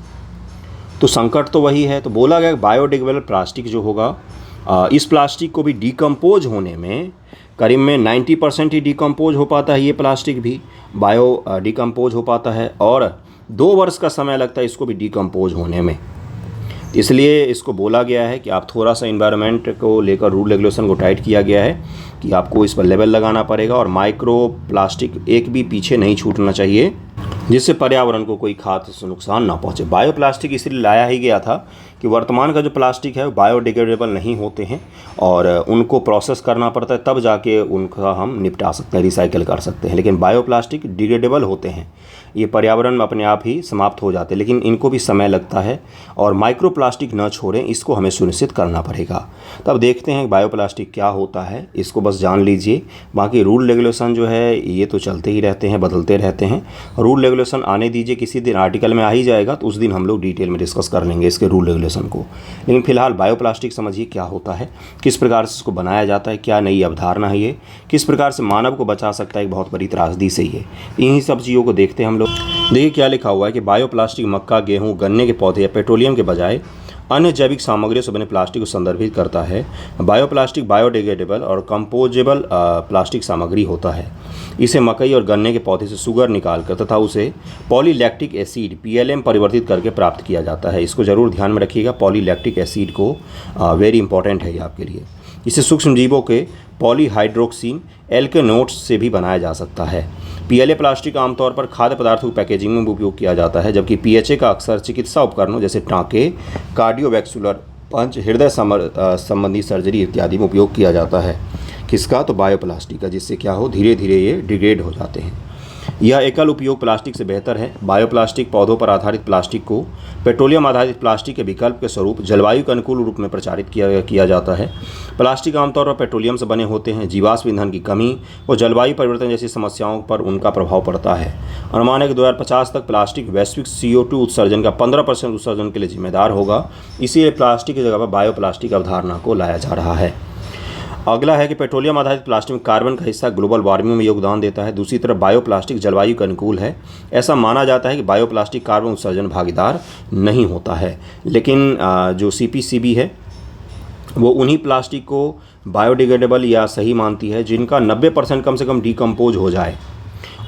तो संकट तो वही है। तो बोला गया बायोडिग्रेडेबल प्लास्टिक जो होगा, इस प्लास्टिक को भी डिकम्पोज होने में करीब में 90% ही डिकम्पोज हो पाता है। ये प्लास्टिक भी बायो डिकम्पोज हो पाता है और 2 वर्ष का समय लगता है इसको भी डिकम्पोज होने में। इसलिए इसको बोला गया है कि आप थोड़ा सा इन्वायरमेंट को लेकर रूल रेगुलेशन को टाइट किया गया है कि आपको इस पर लेबल लगाना पड़ेगा और माइक्रो प्लास्टिक एक भी पीछे नहीं छूटना चाहिए, जिससे पर्यावरण को कोई खास नुकसान ना पहुंचे। बायोप्लास्टिक इसलिए लाया ही गया था कि वर्तमान का जो प्लास्टिक है वो बायोडिग्रेडेबल नहीं होते हैं और उनको प्रोसेस करना पड़ता है, तब जाके उनका हम निपटा सकते हैं, रिसाइकिल कर सकते हैं। लेकिन बायोप्लास्टिक डिग्रेडेबल होते हैं, ये पर्यावरण में अपने आप ही समाप्त हो जाते हैं, लेकिन इनको भी समय लगता है और माइक्रो प्लास्टिक न छोड़ें, इसको हमें सुनिश्चित करना पड़ेगा। तब देखते हैं बायोप्लास्टिक क्या होता है, इसको बस जान लीजिए। बाकी रूल रेगुलेशन जो है ये तो चलते ही रहते हैं, बदलते रहते हैं। रूल रेगुलेशन आने दीजिए, किसी दिन आर्टिकल में आ ही जाएगा तो उस दिन हम लोग डिटेल में डिस्कस कर लेंगे इसके रूल रेगुलेशन को। लेकिन फिलहाल बायोप्लास्टिक समझिए क्या होता है, किस प्रकार से इसको बनाया जाता है, क्या नई अवधारणा है ये, किस प्रकार से मानव को बचा सकता है एक बहुत बड़ी त्रासदी से ये। इन्हीं सब चीज़ों को देखते हैं हम लोग। देखिए क्या लिखा हुआ है कि बायोप्लास्टिक मक्का, गेहूँ, गन्ने के पौधे या पेट्रोलियम के बजाय अन्य जैविक सामग्रियों से बने प्लास्टिक को संदर्भित करता है। बायोप्लास्टिक बायोडिग्रेडेबल और कंपोजेबल प्लास्टिक सामग्री होता है। इसे मकई और गन्ने के पौधे से शुगर निकालकर तथा उसे पॉलीलैक्टिक एसिड PLM परिवर्तित करके प्राप्त किया जाता है। इसको ज़रूर ध्यान में रखिएगा, पॉलीलैक्टिक एसिड को वेरी इंपॉर्टेंट है ये आपके लिए। इसे सूक्ष्म जीवों के पॉलीहाइड्रोक्सिन एल्केनोट्स से भी बनाया जा सकता है। PLA प्लास्टिक आमतौर पर खाद्य पदार्थों की पैकेजिंग में उपयोग किया जाता है, जबकि PHA का अक्सर चिकित्सा उपकरणों जैसे टाँके, कार्डियोवैस्कुलर पंच, हृदय संबंधी सर्जरी इत्यादि में उपयोग किया जाता है। किसका? तो बायोप्लास्टिक का, जिससे क्या हो, धीरे धीरे ये डिग्रेड हो जाते हैं। यह एकल उपयोग प्लास्टिक से बेहतर है। बायोप्लास्टिक पौधों पर आधारित प्लास्टिक को पेट्रोलियम आधारित प्लास्टिक के विकल्प के स्वरूप जलवायु के अनुकूल रूप में प्रचारित किया जाता है। प्लास्टिक आमतौर पर पेट्रोलियम से बने होते हैं। जीवाश्म ईंधन की कमी और जलवायु परिवर्तन जैसी समस्याओं पर उनका प्रभाव पड़ता है। अनुमान है कि 2050 तक प्लास्टिक वैश्विक CO2 उत्सर्जन का 15% उत्सर्जन के लिए जिम्मेदार होगा। इसीलिए प्लास्टिक की जगह पर बायोप्लास्टिक अवधारणा को लाया जा रहा है। अगला है कि पेट्रोलियम आधारित प्लास्टिक में कार्बन का हिस्सा ग्लोबल वार्मिंग में योगदान देता है। दूसरी तरफ बायोप्लास्टिक जलवायु के अनुकूल है। ऐसा माना जाता है कि बायोप्लास्टिक कार्बन उत्सर्जन भागीदार नहीं होता है, लेकिन जो CPCB है वो उन्हीं प्लास्टिक को बायोडिग्रेडेबल या सही मानती है जिनका 90% कम से कम डिकम्पोज हो जाए।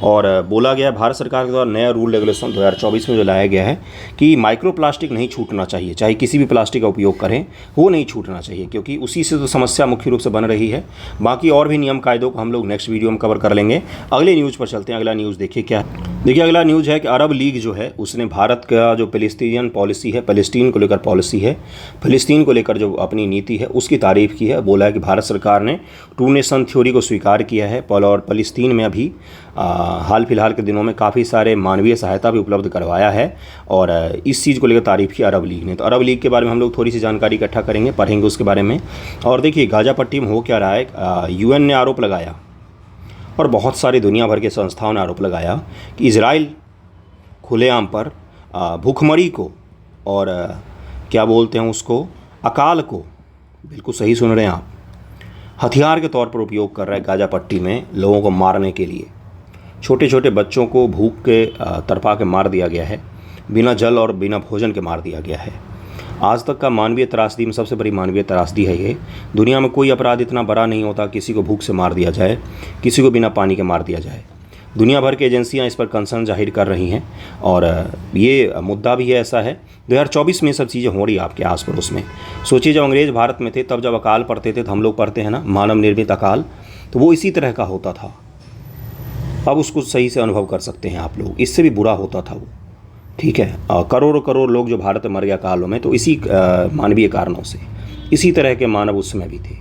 और बोला गया भारत सरकार के द्वारा नया रूल रेगुलेशन 2024 में जो लाया गया है कि माइक्रो प्लास्टिक नहीं छूटना चाहिए, चाहे किसी भी प्लास्टिक का उपयोग करें वो नहीं छूटना चाहिए, क्योंकि उसी से तो समस्या मुख्य रूप से बन रही है। बाकी और भी नियम कायदों को हम लोग नेक्स्ट वीडियो में कवर कर लेंगे। अगले न्यूज़ पर चलते हैं। अगला न्यूज़ देखिए क्या है। देखिए अगला न्यूज़ है कि अरब लीग जो है उसने भारत का जो पैलेस्टीनियन पॉलिसी है, पैलेस्टीन को लेकर पॉलिसी है, फिलिस्तीन को लेकर जो अपनी नीति है उसकी तारीफ़ की है। बोला है कि भारत सरकार ने 2 नेशन थ्योरी को स्वीकार किया है और पैलेस्टीन में अभी हाल फिलहाल के दिनों में काफ़ी सारे मानवीय सहायता भी उपलब्ध करवाया है और इस चीज़ को लेकर तारीफ़ की अरब लीग ने। तो अरब लीग के बारे में हम लोग थोड़ी सी जानकारी इकट्ठा करेंगे, पढ़ेंगे उसके बारे में। और देखिए गाज़ा पट्टी में हो क्या रहा है, UN ने आरोप लगाया और बहुत सारी दुनिया भर के संस्थाओं ने आरोप लगाया कि इजराइल खुलेआम पर भूखमरी को और क्या बोलते हैं उसको, अकाल को, बिल्कुल सही सुन रहे हैं आप, हथियार के तौर पर उपयोग कर रहा है गाज़ा पट्टी में लोगों को मारने के लिए। छोटे छोटे बच्चों को भूख के तड़पा के मार दिया गया है, बिना जल और बिना भोजन के मार दिया गया है। आज तक का मानवीय त्रासदी में सबसे बड़ी मानवीय त्रासदी है ये। दुनिया में कोई अपराध इतना बड़ा नहीं होता किसी को भूख से मार दिया जाए, किसी को बिना पानी के मार दिया जाए। दुनिया भर की एजेंसियां इस पर कंसर्न जाहिर कर रही हैं और ये मुद्दा भी है ऐसा है। 2024 में सब चीज़ें हो रही है आपके आस पड़ोस में। सोचिए जब अंग्रेज़ भारत में थे तब जब अकाल पड़ते थे तो हम लोग पढ़ते हैं ना मानव निर्मित अकाल, तो वो इसी तरह का होता था। अब उसको सही से अनुभव कर सकते हैं आप लोग, इससे भी बुरा होता था वो, ठीक है। करोड़ों करोड़ लोग जो भारत में मर गया कालों में, तो इसी मानवीय कारणों से। इसी तरह के मानव उस समय भी थे,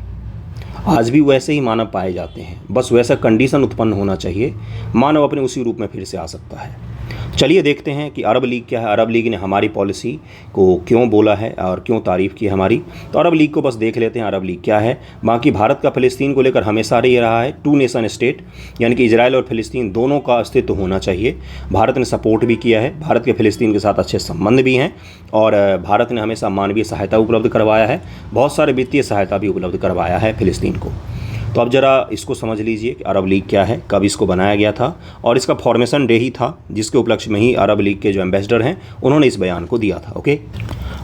आज भी वैसे ही मानव पाए जाते हैं। बस वैसा कंडीशन उत्पन्न होना चाहिए, मानव अपने उसी रूप में फिर से आ सकता है। चलिए देखते हैं कि अरब लीग क्या है, अरब लीग ने हमारी पॉलिसी को क्यों बोला है और क्यों तारीफ़ की है हमारी। तो अरब लीग को बस देख लेते हैं अरब लीग क्या है। बाकी भारत का फ़िलिस्तीन को लेकर हमेशा रही रहा है 2 नेशन स्टेट, यानी कि इजराइल और फ़िलिस्तीन दोनों का अस्तित्व होना चाहिए। भारत ने सपोर्ट भी किया है, भारत के फ़िलिस्तीन के साथ अच्छे संबंध भी हैं और भारत ने हमेशा मानवीय सहायता उपलब्ध करवाया है, बहुत सारे वित्तीय सहायता भी उपलब्ध करवाया है फ़िलिस्तीन को। तो अब ज़रा इसको समझ लीजिए कि अरब लीग क्या है, कब इसको बनाया गया था और इसका फॉर्मेशन डे ही था जिसके उपलक्ष्य में ही अरब लीग के जो एम्बेसडर हैं उन्होंने इस बयान को दिया था। ओके,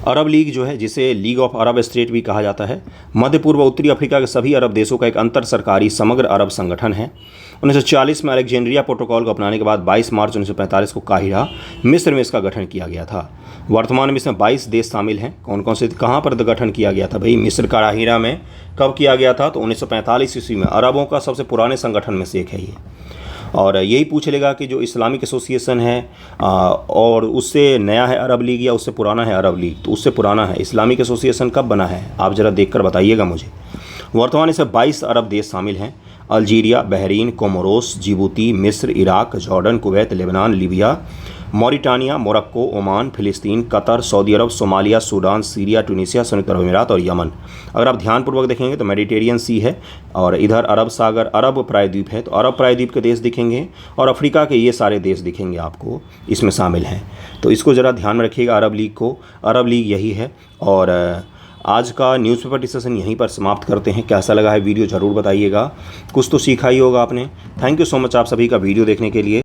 अरब लीग जो है, जिसे लीग ऑफ अरब स्टेट भी कहा जाता है, मध्य पूर्व उत्तरी अफ्रीका के सभी अरब देशों का एक अंतर सरकारी समग्र अरब संगठन है। 1940 में अलेक्जेंड्रिया प्रोटोकॉल को अपनाने के बाद 22 मार्च 1945 को काहिरा, मिस्र में इसका गठन किया गया था। वर्तमान में इसमें 22 देश शामिल हैं। कौन कौन से, कहाँ पर गठन किया गया था भाई? मिस्र काहिरा में। कब किया गया था? तो 1945 ईस्वी में। अरबों का सबसे पुराने संगठन में से एक है ये। और यही पूछ लेगा कि जो इस्लामिक एसोसिएशन है और उससे नया है अरब लीग या उससे पुराना है अरब लीग? तो उससे पुराना है। इस्लामिक एसोसिएशन कब बना है आप ज़रा देखकर बताइएगा मुझे। वर्तमान इसमें 22 अरब देश शामिल हैं। अल्जीरिया, बहरीन, कोमोरोस, जिबूती, मिस्र, Iraq, Jordan, Kuwait, Lebanon, Libya, Mauritania, Morocco, Oman, फ़िलिस्तीन, कतर, सऊदी अरब, सोमालिया, सूडान, सीरिया, ट्यूनीशिया, संयुक्त अरब अमीरात और यमन। अगर आप ध्यानपूर्वक देखेंगे तो मेडिटेरियन सी है और इधर अरब सागर, अरब प्रायद्वीप है, तो अरब प्रायद्वीप के देश दिखेंगे और अफ्रीका के ये सारे देश दिखेंगे आपको, इसमें शामिल हैं। तो इसको ज़रा ध्यान में रखिएगा अरब लीग को। अरब लीग यही है। और आज का न्यूज़पेपर डिस्कशन यहीं पर समाप्त करते हैं। कैसा लगा है वीडियो ज़रूर बताइएगा। कुछ तो सीखा ही होगा आपने। थैंक यू सो मच आप सभी का वीडियो देखने के लिए।